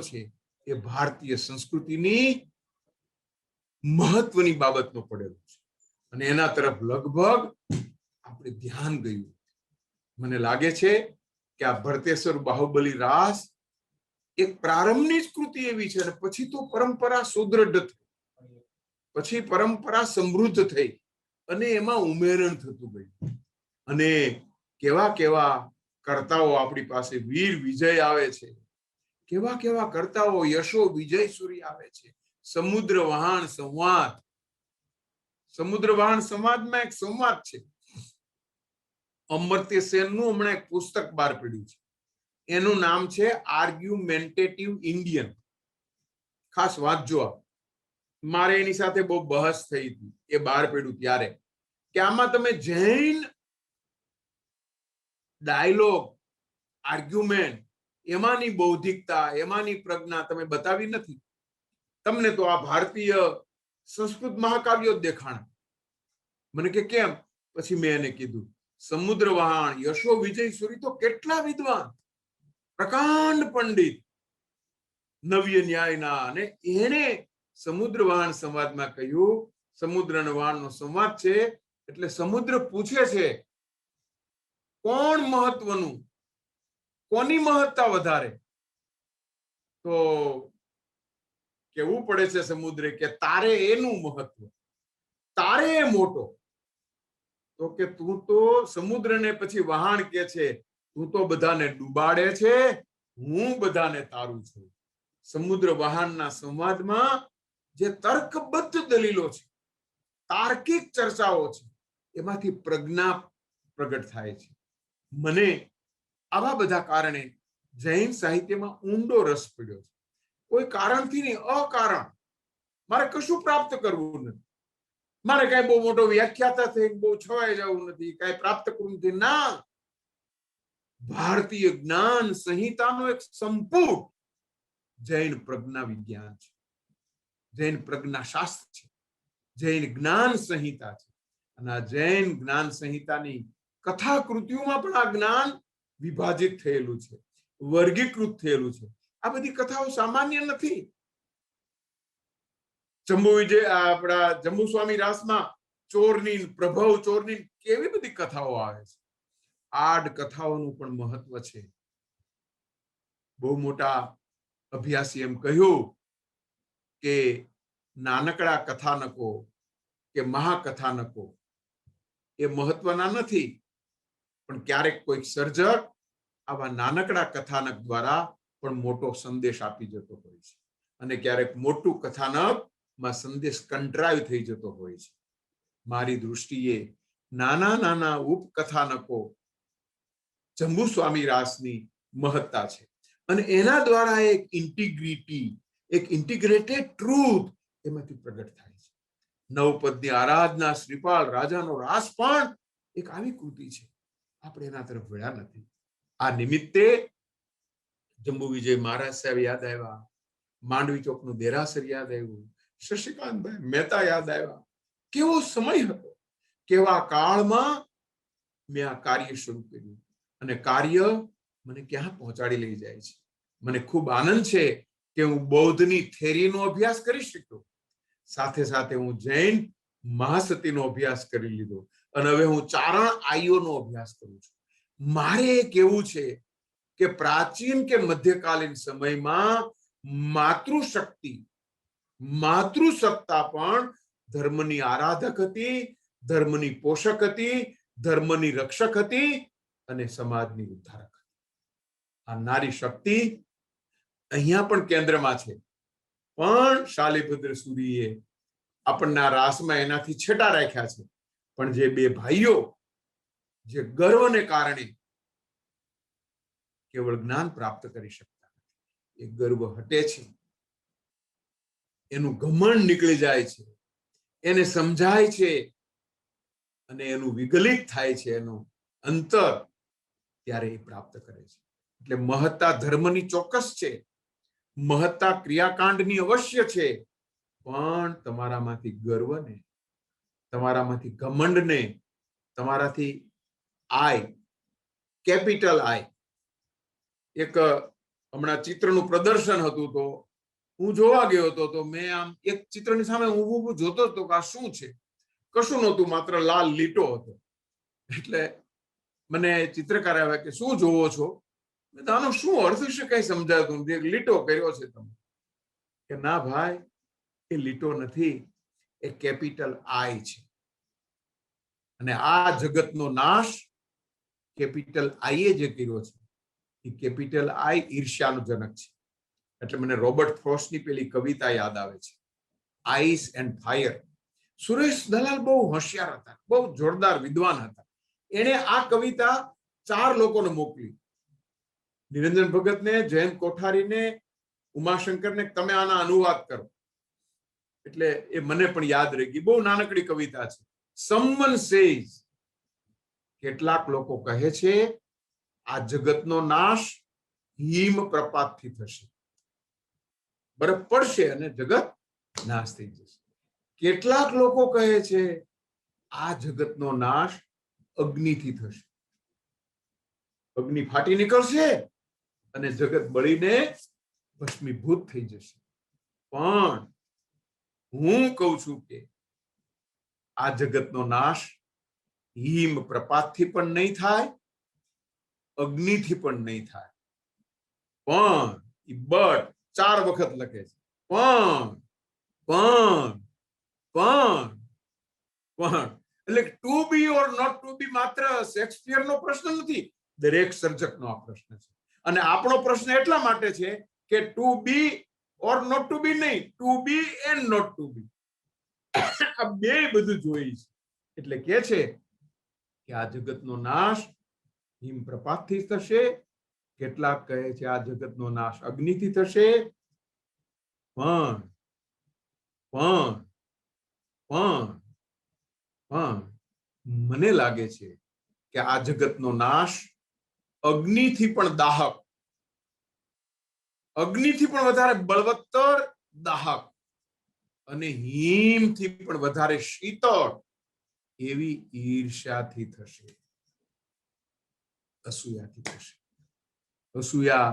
છે એ ભારતીય સંસ્કૃતિની મહત્વની બાબતનો પડેલો છે અને એના તરફ લગભગ આપણે ધ્યાન ગયું. મને લાગે છે કે આ ભરતેશ્વર બાહુબલી રાસ એક પ્રારંભની જ કૃતિ એવી છે અને પછી તો પરંપરા સુદૃઢ થઈ, પછી પરંપરા સમૃદ્ધ થઈ અને એમાં ઉમેરણ થતું ગયું અને કેવા કેવા કર્તાઓ આપણી પાસે વીર વિજય આવે છે, કેવા કેવા કર્તાઓ યશો વિજય સૂરી આવે છે. સમુદ્ર વહાણ સંવાદમાં એક સંવાદ છે. અમર્ત્ય સેનનું હમણાં એક પુસ્તક બહાર પડ્યું છે, એનું નામ છે આર્ગ્યુમેન્ટેટિવ ઇન્ડિયન. ખાસ વાંચજો. મારે એની સાથે બહુ બહસ થઈ હતી એ બહાર પડ્યું ત્યારે કે આમાં તમે જૈન ડાયલોગ, આર્ગ્યુમેન્ટ, એમાંની બૌદ્ધિકતા, એમાંની પ્રજ્ઞા તમે બતાવી નથી. તમને તો આ ભારતીય સંસ્કૃત મહાકાવ્યો જ દેખાણ. મને કે કેમ? પછી મેં એને કીધું, સમુદ્ર વહાણ, યશો વિજય સુરી તો કેટલા વિદ્વાન, પ્રકાંડ પંડિત, નવ્ય ન્યાયના, અને એને સમુદ્ર વહાણ સંવાદમાં કહ્યું, સમુદ્ર અને વહાણનો સંવાદ છે, એટલે સમુદ્ર પૂછે છે કોણ મહત્વનું, કોની મહત્તા વધારે? તો કેવું પડે છે સમુદ્રે કે તારે એનું મહત્વ, તારે મોટો. તો કે તું તો સમુદ્રને પછી વહાણ કે છે, તું તો બધાને ડૂબાડે છે, હું બધાને તારું છું. સમુદ્ર વહાણના સંવાદમાં જે તર્કબદ્ધ દલીલો છે, તાર્કિક ચર્ચાઓ છે, એમાંથી પ્રજ્ઞા પ્રગટ થાય છે. મને આવા બધા કારણે જૈન સાહિત્યમાં ઊંડો રસ પડ્યો છે. કોઈ કારણથી નહીં, અકારણ. મારે કશું પ્રાપ્ત કરવું નથી, મારે કઈ બહુ મોટો વ્યાખ્યાતા થઈ બહુ છવાઈ જવું નથી, કઈ પ્રાપ્ત કરવું નથી. ના, ભારતીય જ્ઞાન સંહિતાનો એક સંપૂર્ણ જૈન પ્રજ્ઞા વિજ્ઞાન છે, જૈન પ્રજ્ઞા શાસ્ત્ર છે, જૈન જ્ઞાન સંહિતા છે. અને આ જૈન જ્ઞાન સંહિતાની કથાકૃતિઓમાં પણ આ જ્ઞાન વિભાજિત થયેલું છે, વર્ગીકૃત થયેલું છે. આ બધી કથાઓ સામાન્ય નથી. જંબુ વિજય, આપણા જંબુ સ્વામી રાસમાં ચોરની, પ્રભવ ચોરની કેવી બધી કથાઓ આવે છે. આડ કથાઓનું પણ મહત્વ છે. બહુ મોટા અભ્યાસી એમ કહ્યું કે નાનકડા કથાનકો કે મહાકથાનકો એ મહત્વના નથી, પણ ક્યારેક કોઈક સર્જક આવા નાનકડા કથાનક દ્વારા પણ મોટો સંદેશ આપી જતો હોય છે, અને ક્યારેક મોટું કથાનક માં સંદેશ કંટ્રાઈવ થઈ જતો હોય છે. મારી દૃષ્ટિએ નાના નાના ઉપકથાનકો જંબુ સ્વામી રાસની મહત્તા છે, અને એના દ્વારા એક ઇન્ટિગ્રિટી, એક ઇન્ટિગ્રેટેડ ટ્રુથ એમાંથી પ્રગટ થાય છે. નવપદની આરાધના, શ્રીપાલ રાજાનો રાસ પણ એક આવી કૃતિ છે. આપણે એના તરફ વળ્યા નથી. આ નિમિત્તે જંબુ વિજય મહારાજ સાહેબ યાદ આવ્યા, માંડવી ચોકનું દેરાસર યાદ આવ્યું, શશિકાંતભાઈ મહેતા યાદ આવ્યા. કેવો સમય હતો, કેવા કાળમાં મેં આ કાર્ય શરૂ કર્યું, અને કાર્ય મને ક્યાં પહોંચાડી લઈ જાય છે. મને ખૂબ આનંદ છે કે હું બૌદ્ધની થેરીનો અભ્યાસ કરી શક્યો, સાથે સાથે હું જૈન મહાસતીનો અભ્યાસ કરી લીધો, અને હવે હું ચારણ આઈઓનો અભ્યાસ કરું છું. મારે કેવું છે કે પ્રાચીન કે મધ્યકાલીન સમયમાં માતૃશક્તિ, માતૃસત્તા પણ ધર્મની આરાધક હતી, ધર્મની પોષક હતી, ધર્મની રક્ષક હતી, અને સમાજની ઉદ્ધારક હતી. આ નારી શક્તિ અહીંયા પણ કેન્દ્રમાં છે. પણ શાલિભદ્ર સૂરીએ આપણને આ રાસમાં એનાથી છેટા રાખ્યા છે. પણ જે બે ભાઈઓ જે ગર્વને કારણે કેવળ જ્ઞાન પ્રાપ્ત કરી શકતા નથી, એ ગર્વ હટે છે, એનું ઘમંડ નીકળી જાય છે, એને સમજાય છે, અને એનું વિગલિત થાય છે એનું અંતર, ત્યારે એ પ્રાપ્ત કરે છે. એટલે મહત્તા ધર્મની ચોક્કસ છે, મહત્તા ક્રિયાકાંડની અવશ્ય છે, પણ તમારામાંથી ગર્વને, તમારામાંથી ઘમંડને, તમારાથી આઈ, કેપિટલ આઈ, એક હમણાં ચિત્રનું પ્રદર્શન હતું, તો હું જોવા ગયો હતો, તો મેં આમ એક ચિત્રની સામે ઊભું જોતો હતો કે આ શું છે. કશું નહોતું, માત્ર લાલ લીટો હતો. એટલે મને ચિત્રકાર આવ્યા કે શું જોવો છો? આનો શું અર્થ છે કઈ સમજાતું નથી, એક લીટો કર્યો છે તમે. કે ના ભાઈ, એ લીટો નથી, એ કેપિટલ આઈ છે. અને આ જગતનો નાશ કેપિટલ આઈએ જે કર્યો છે, એ કેપિટલ આઈ ઈર્ષ્યાનું જનક છે. એટલે મને રોબર્ટ ફ્રોસ્ટની પેલી કવિતા યાદ આવે છે, આઈસ એન્ડ ફાયર. સુરેશ દલાલ બહુ હોશિયાર હતા, બહુ જોરદાર વિદ્વાન હતા. એણે આ કવિતા 4 લોકોને મોકલી, નિરંજન ભગતને, જયંત કોઠારીને, ઉમાશંકરને, તમે આના અનુવાદ કરો. એટલે એ મને પણ યાદ રહી ગઈ. બહુ નાનકડી કવિતા છે. Someone says, કેટલાક લોકો કહે છે આ જગતનો નાશ હિમ પ્રપાતથી થશે. બરફ પડશે અને જગત નાશ થઈ જશે. કેટલાક લોકો કહે છે આ જગતનો નાશ અગ્નિથી થશે. અગ્નિ ફાટી નીકળશે અને જગત બળીને ભસ્મીભૂત થઈ જશે. પણ હું કહું છું કે આ જગતનો નાશ હિમ પ્રપાતથી પણ નહીં થાય, અગ્નિથી પણ નહીં થાય. પણ બટ 4 વખત લખે છે. પણ એટલે to be or not to be માત્ર શેક્સપિયરનો પ્રશ્ન નથી, દરેક સર્જકનો આ પ્રશ્ન છે. અને આપણો પ્રશ્ન એટલા માટે છે કે to be or not to be નહીં, to be and not to be, આ બે બધું જોઈ છે. એટલે કે છે કે આ જગતનો નાશ હિમ પ્રપાતથી થશે, કેટલાક કહે છે આ જગતનો નાશ અગ્નિથી થશે. પણ મને લાગે છે કે આ જગતનો નાશ અગ્નિથી પણ દાહક, અગ્નિથી પણ વધારે બળવત્તર દાહક અને હિમથી પણ વધારે શીતળ એવી ઈર્ષ્યાથી થશે, અસૂયાથી થશે. અસૂયા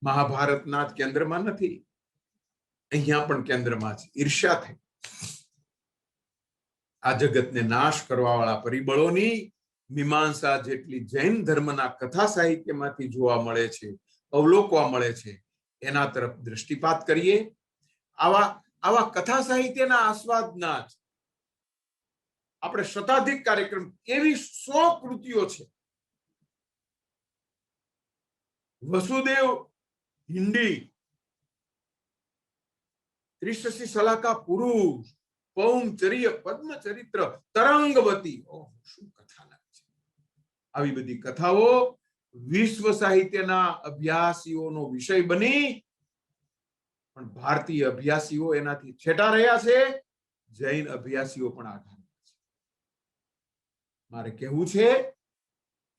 મહાભારતના જ કેન્દ્રમાં નથી, અહીંયા પણ કેન્દ્રમાં છે. ઈર્ષ્યા થઈ આ જગતને નાશ કરવા વાળા પરિબળોની મીમાંસા જેટલી જૈન ધર્મના કથા સાહિત્યમાંથી જોવા મળે છે, અવલોકવા મળે છે, એના તરફ દ્રષ્ટિપાત કરીએ. આવા કથા સાહિત્યના આસ્વાદના જ આપણે શતાધિક કાર્યક્રમ, એવી 100 કૃતિઓ છે. વસુદેવ હિન્દી, ત્રિશશી સલાકા પુરુષ, પૌમચર્ય, પદ્મચરિત્ર, તરંગવતી, શું કથા છે. આવી બધી કથાઓ વિશ્વ સાહિત્યના અભ્યાસીઓનો વિષય બની, પણ ભારતીય અભ્યાસીઓ એનાથી છેટા રહ્યા છે, જૈન અભ્યાસીઓ પણ આઘા રહ્યા છે. મારે કહેવું છે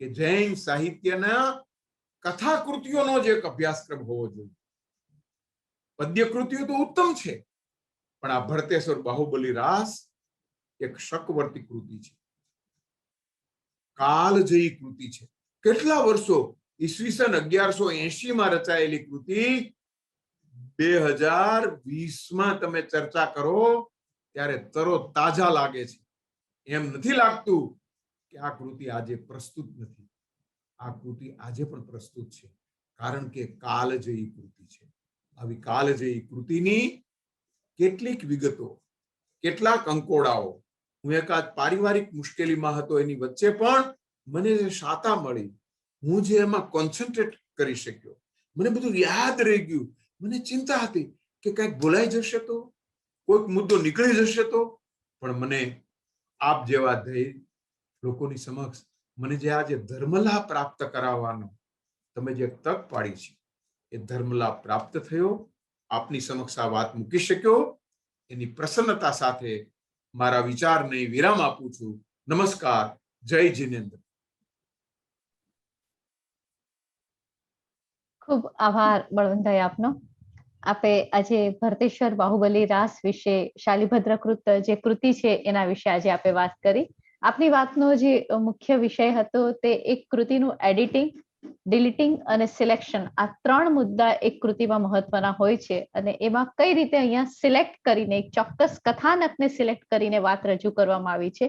કે જૈન સાહિત્યના કથા કૃતિઓનો જ એક અભ્યાસક્રમ હોવો જોઈએ. પદ્ય કૃતિઓ તો ઉત્તમ છે, પણ આ ભરતેશ્વર બાહુબલી રાસ એક શકવર્તી કૃતિ છે, કાલજયી કૃતિ છે. કેટલા વર્ષો, ઈસવીસન 1180 માં રચાયેલી કૃતિ 2020 માં તમે ચર્ચા કરો ત્યારે તરો તાજા લાગે છે. એમ નથી લાગતું કે આ કૃતિ આજે પ્રસ્તુત નથી. આ કૃતિ આજે પણ પ્રસ્તુત છે, કારણ કે કાલજયી કૃતિ છે. આવી કાલજયી કૃતિની કેટલીક વિગતો, કેટલાક અંકોડાઓ, હું એકાદ પારિવારિક મુશ્કેલીમાં હતો, એની વચ્ચે પણ મને જે શાતા મળી, હું જે એમાં કોન્સન્ટ્રેટ કરી શક્યો, મને બધું યાદ રહી ગયું. મને ચિંતા હતી કે કંઈક ભૂલાઈ જશે તો, કોઈક મુદ્દો નીકળી જશે તો, પણ મને આપ જેવા ધૈર્ય લોકોની સમક્ષ મને જે આજે ધર્મલાભ પ્રાપ્ત કરાવવાનો તમે જે તક પાડી છે, એ ધર્મલાભ પ્રાપ્ત થયો. આપની સમક્ષ આ વાત મૂકી શક્યો, એની પ્રસન્નતા સાથે મારા વિચારને વિરામ આપું છું. નમસ્કાર. જય જિનેન્દ્ર. ખૂબ આભાર બળવંતભાઈ આપનો. આપે આજે ભરતેશ્વર બાહુબલી રાસ વિશે, શાલિભદ્રકૃત જે કૃતિ છે એના વિશે આજે આપે વાત કરી. આપની વાતનો જે મુખ્ય વિષય હતો તે એક કૃતિનું એડિટિંગ, ડિલીટિંગ અને સિલેક્શન, આ 3 મુદ્દા એક કૃતિમાં મહત્વના હોય છે. અને એમાં કઈ રીતે અહીંયા સિલેક્ટ કરીને, એક ચોક્કસ કથાનકને સિલેક્ટ કરીને વાત રજૂ કરવામાં આવી છે.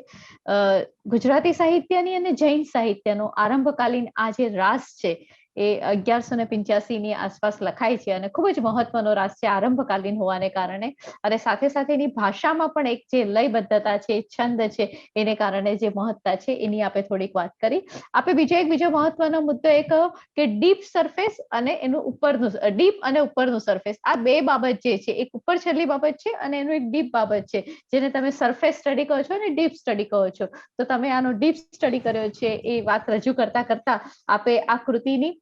ગુજરાતી સાહિત્યની અને જૈન સાહિત્યનો આરંભકાલીન આ જે રાસ છે એ 1185 ની આસપાસ લખાય છે અને ખૂબ જ મહત્વનો રાસ છે આરંભકાલીન હોવાને કારણે. અને સાથે સાથે એની ભાષામાં પણ એક જે લયબદ્ધતા છે, છંદ છે, એને કારણે જે મહત્તા છે એની આપણે થોડીક વાત કરી. આપણે બીજો મહત્વનો મુદ્દો એ કહ્યો કે ડીપ સરફેસ અને એનું ઉપરનું, ડીપ અને ઉપરનું સરફેસ, આ બે બાબત જે છે, એક ઉપર છેલ્લી બાબત છે અને એનું એક ડીપ બાબત છે, જેને તમે સરફેસ સ્ટડી કહો છો અને ડીપ સ્ટડી કહો છો. તો તમે આનો ડીપ સ્ટડી કર્યો છે એ વાત રજૂ કરતા કરતા આપે આ કૃતિની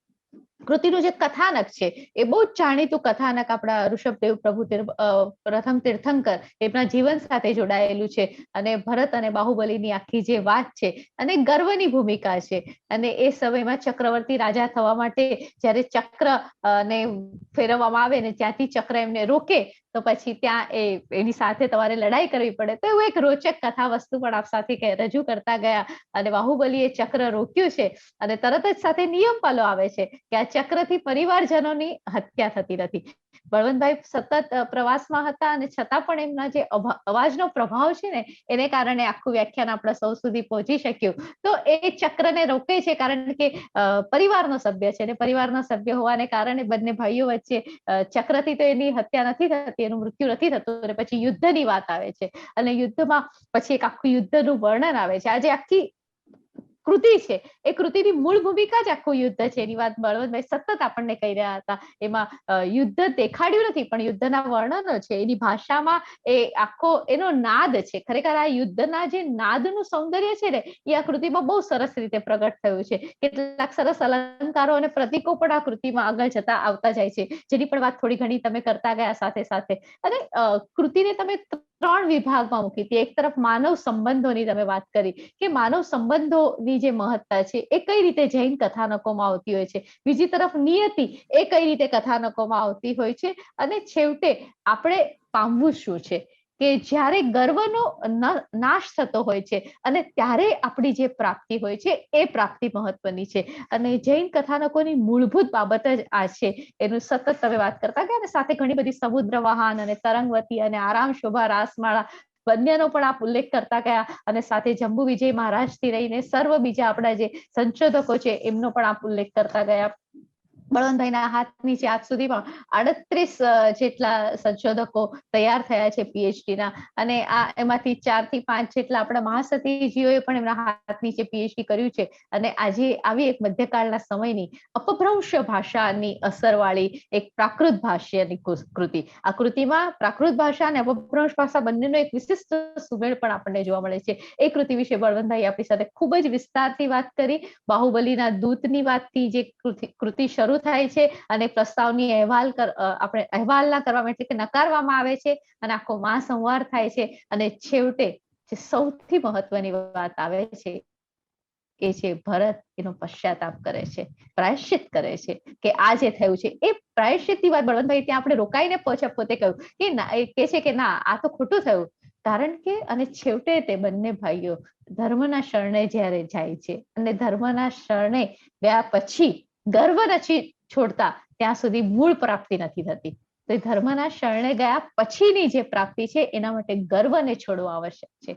કૃતિનું જે કથાનક છે એ બહુ જ જાણીતું કથાનક આપણા ઋષભદેવ પ્રભુ પ્રથમ તીર્થંકર એમના જીવન સાથે જોડાયેલું છે અને ભરત અને બાહુબલીની આખી જે વાત છે અને ગર્વની ભૂમિકા છે. અને એ સમયમાં ચક્રવર્તી રાજા થવા માટે જ્યારે ચક્ર ને ફેરવવામાં આવે ને ત્યાંથી ચક્ર એમને રોકે તો પછી ત્યાં એની સાથે તમારે લડાઈ કરવી પડે. તો એવું એક રોચક કથા વસ્તુ પણ આપ સાથે રજૂ કરતા ગયા અને બાહુબલીએ ચક્ર રોક્યું છે અને તરત જ સાથે નિયમ પાલો આવે છે કે આ ચક્રથી પરિવારજનોની હત્યા થતી નથી. બળવંતભાઈ સતત પ્રવાસમાં હતા અને છતાં પણ એમના જે અવાજનો પ્રભાવ છે ને એને કારણે આખું વ્યાખ્યાન આપણા સૌ સુધી પહોંચી શક્યું. તો એ ચક્રને રોકે છે કારણ કે પરિવારનો સભ્ય છે અને પરિવારનો સભ્ય હોવાને કારણે બંને ભાઈઓ વચ્ચે ચક્રથી તો એની હત્યા નથી થતી, એનું મૃત્યુ નથી થતું. અને પછી યુદ્ધની વાત આવે છે અને યુદ્ધમાં પછી એક આખું યુદ્ધનું વર્ણન આવે છે. આજે આખી કૃતિ છે એ કૃતિની મૂળ ભૂમિકા જ આખું યુદ્ધ છે. એની વાત બળવંતભાઈ સતત આપણને કહી રહ્યા હતા. એમાં યુદ્ધ દેખાડ્યું નથી પણ યુદ્ધના વર્ણનો છે, એની ભાષામાં એ આખો એનો નાદ છે. ખરેખર આ યુદ્ધના જે નાદનું સૌંદર્ય છે ને એ આ કૃતિમાં બહુ સરસ રીતે પ્રગટ થયું છે. કેટલાક સરસ અલંકારો અને પ્રતીકો પણ આ કૃતિમાં આગળ જતા આવતા જાય છે, જેની પણ વાત થોડી ઘણી તમે કરતા ગયા સાથે સાથે. અને કૃતિને તમે 3 વિભાગમાં મૂકી હતી. એક તરફ માનવ સંબંધોની તમે વાત કરી કે માનવ સંબંધોની જે મહત્તા છે એ કઈ રીતે જૈન કથાનકોમાં આવતી હોય છે. બીજી તરફ નિયતિ એ કઈ રીતે કથાનકોમાં આવતી હોય છે. અને છેવટે આપણે પામવું શું છે કે જ્યારે ગર્વનો નાશ થતો હોય છે અને ત્યારે આપણી જે પ્રાપ્તિ હોય છે એ પ્રાપ્તિ મહત્વની છે. અને જૈન કથાનકોની મૂળભૂત બાબત જ આ છે. એનું સતત તમે વાત કરતા ગયા અને સાથે ઘણી બધી સમુદ્ર વહાન અને તરંગવતી અને આરામ શોભા રાસમાળા બંનેનો પણ આપ ઉલ્લેખ કરતા ગયા અને સાથે જંબુ વિજય મહારાજથી રહીને સર્વ બીજા આપણા જે સંશોધકો છે એમનો પણ આપ ઉલ્લેખ કરતા ગયા. બળવંતભાઈના હાથ નીચે આજ સુધીમાં 38 જેટલા સંશોધકો તૈયાર થયા છે પીએચડીના અને એમાંથી 4 થી 5 જેટલા આપણા મહાસતીજીઓએ પણ એમના હાથ નીચે પીએચડી કર્યું છે. અને આજે આવી એક મધ્યકાળના સમયની અપભ્રંશ ભાષાની અસરવાળી એક પ્રાકૃત ભાષ્યની કૃતિ. આ કૃતિમાં પ્રાકૃત ભાષા અને અપભ્રંશ ભાષા બંનેનો એક વિશિષ્ટ સુમેળ પણ આપણને જોવા મળે છે. એ કૃતિ વિશે બળવંતભાઈ આપણી સાથે ખૂબ જ વિસ્તારથી વાત કરી. બાહુબલીના દૂતની વાતથી જે કૃતિ શરૂ થાય છે અને પ્રસ્તાવની આપણે અહેવાલના કરવામાં એટલે કે નકારવામાં આવે છે અને આખો મહાસંવાર થાય છે અને છેવટે જે સૌથી મહત્વની વાત આવે છે એ છે ભરત એનો પશ્ચાતાપ કરે છે, પ્રાયશ્ચિત કરે છે કે આ જે થયું છે એ પ્રાયશ્ચિતની વાત બળવંતભાઈ ત્યાં આપણે રોકાઈને પોતે કહ્યું કે ના, એ કે છે કે ના આ તો ખોટું થયું. કારણ કે અને છેવટે તે બંને ભાઈઓ ધર્મના શરણે જ્યારે જાય છે અને ધર્મના શરણે ગયા પછી ગર્વ નથી છોડતા ત્યાં સુધી મૂળ પ્રાપ્તિ નથી થતી. તો ધર્મના શરણે ગયા પછીની જે પ્રાપ્તિ છે એના માટે ગર્વને છોડવો આવશ્યક છે.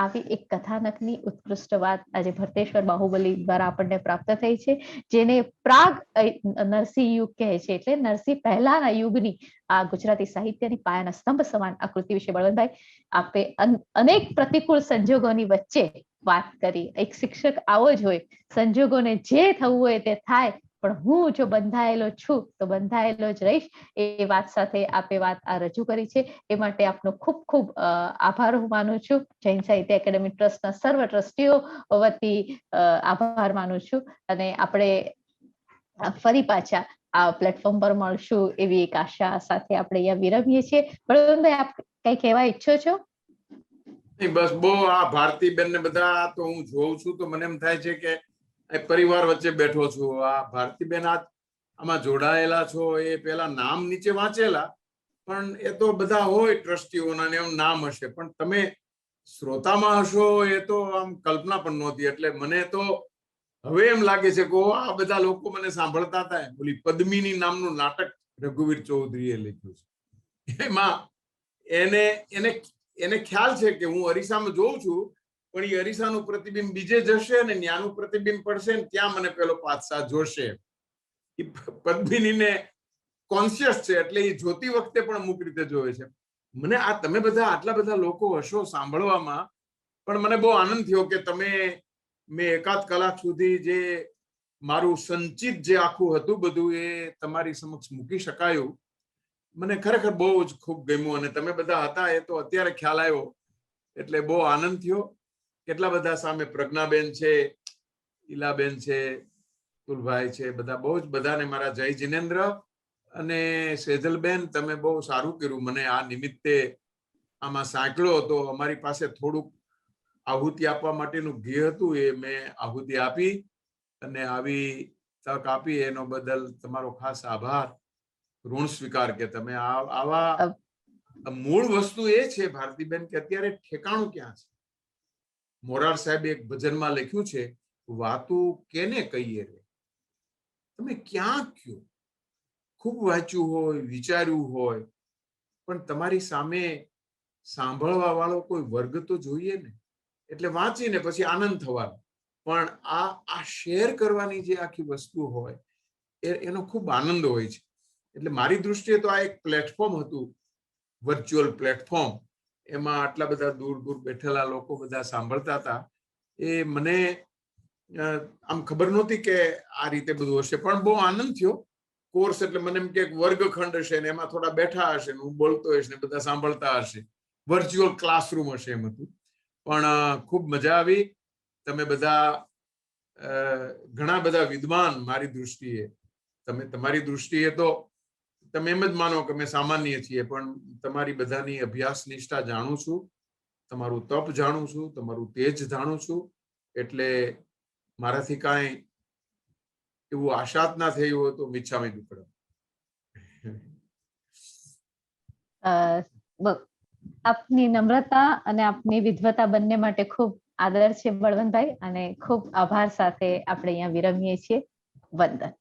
આવી એક કથાનકની ઉત્કૃષ્ટ વાત આજે ભરતેશ્વર બાહુબલી દ્વારા આપણને પ્રાપ્ત થઈ છે, જેને પ્રાગ નરસિંહ યુગ કહે છે. એટલે નરસિંહ પહેલાના યુગની આ ગુજરાતી સાહિત્યની પાયાના સ્તંભ સમાન આ કૃતિ વિશે બળવંતભાઈ આપે અનેક પ્રતિકૂળ સંજોગોની વચ્ચે વાત કરી. એક શિક્ષક આવો જ હોય, સંજોગોને જે થવું હોય તે થાય પણ હું જો બંધાયેલો છું તો બંધાયેલો જ રહીશ. એ વાત સાથે આપે વાત આ રજૂ કરી છે. એ માટે આપનો ખૂબ ખૂબ આભાર હું માનું છું. જૈન સાહિત્ય એકેડેમી ટ્રસ્ટના સર્વ ટ્રસ્ટીઓ વતી આભાર માનું છું. અને આપણે ફરી પાછા આ પ્લેટફોર્મ પર મળશું એવી એક આશા સાથે આપણે અહીંયા વિરમીએ છીએ. બળવંતભાઈ આપ કઈ કહેવા ઈચ્છો છો? બસ બહુ આ ભારતીબેન ને બધા તો હું જોઉં છું તો મને એમ થાય છે કે પરિવાર વચ્ચે બેઠો છું. આ ભારતીબેન આમાં જોડાયેલા છો એ પેલા નામ નીચે વાંચેલા પણ એ તો બધા હોય ટ્રસ્ટીઓના ને એમ નામ હશે પણ તમે શ્રોતામાં હશો એ તો આમ કલ્પના પણ નહોતી. એટલે મને તો હવે એમ લાગે છે કે આ બધા લોકો મને સાંભળતા હતા. બોલી પદ્મિની નામનું નાટક રઘુવીર ચૌધરીએ લખ્યું છે. એમાં એને ખ્યાલ છે કે હું અરીસામાં જોઉં છું પણ એ અરીસાનું પ્રતિબિંબ બીજે જશે ને ન્યાનું પ્રતિબિંબ પડશે ને ત્યાં મને પેલો પાતશાહ જોશે. એ પદ્મિનીને કોન્શિયસ છે એટલે એ જોતી વખતે પણ અમુક રીતે જોવે છે. મને આ તમે બધા આટલા બધા લોકો હશો સાંભળવામાં પણ મને બહુ આનંદ થયો કે મેં એકાદ કલાક સુધી જે મારું સંચિત જે આખું હતું બધું એ તમારી સમક્ષ મૂકી શકાયું. મને ખરેખર બહુ જ ખૂબ ગમ્યું અને તમે બધા હતા એ તો અત્યારે ખ્યાલ આવ્યો એટલે બહુ આનંદ થયો. કેટલા બધા સામે પ્રજ્ઞાબેન છે, ઈલાબેન છે, અતુલભાઈ છે, બધા બહુ જ બધાને મારા જય જિનેન્દ્ર. અને સેજલબેન, તમે બહુ સારું કર્યું, મને આ નિમિત્તે આમાં સાંકળ્યો તો અમારી પાસે થોડુંક આહુતિ આપવા માટેનું ઘી હતું, એ મેં આહુતિ આપી અને આવી તક આપી એનો બદલ તમારો ખાસ આભાર, ઋણ સ્વીકાર કે તમે આવા મૂળ વસ્તુ એ છે ભારતીબેન કે અત્યારે ઠેકાણું ક્યાં છે. મોરાર સાહેબે એક ભજનમાં લખ્યું છે, વાતું કેને કહીએ રે, તમે ક્યાં કયો. ખૂબ વાંચ્યું હોય, વિચાર્યું હોય, પણ તમારી સામે સાંભળવા વાળો કોઈ વર્ગ તો જોઈએ ને. એટલે વાંચીને પછી આનંદ થવાનો, પણ આ શેર કરવાની જે આખી વસ્તુ હોય એનો ખૂબ આનંદ હોય છે. એટલે મારી દૃષ્ટિએ તો આ એક પ્લેટફોર્મ હતું, વર્ચ્યુઅલ પ્લેટફોર્મ. એમાં આટલા બધા દૂર દૂર બેઠેલા લોકો બધા સાંભળતા હતા. એ મને આમ ખબર નહોતી કે આ રીતે બધું હશે, પણ બહુ આનંદ થયો. કોર્સ એટલે મને એમ કે વર્ગખંડ હશે ને એમાં થોડા બેઠા હશે ને હું બોલતો હશે ને બધા સાંભળતા હશે, વર્ચ્યુઅલ ક્લાસરૂમ હશે એમ હતું. પણ ખૂબ મજા આવી. તમે બધા ઘણા બધા વિદ્વાન મારી દૃષ્ટિએ, તમારી દૃષ્ટિએ તો તમે એમ જ માનો કે અમે સામાન્ય છીએ, પણ તમારી બધાની અભ્યાસ નિષ્ઠા જાણું છું, તમારું તપ જાણું છું, તમારું તેજ જાણું છું. એટલે મારાથી કાંઈ એવું આશાત ના થયું હોય તો મિચ્છામિ દુક્કડમ. આપની નમ્રતા અને આપની વિદ્વતા બંને માટે ખૂબ આદર છે બળવંતભાઈ, અને ખૂબ આભાર સાથે આપણે અહીંયા વિરમીએ છીએ. વંદન.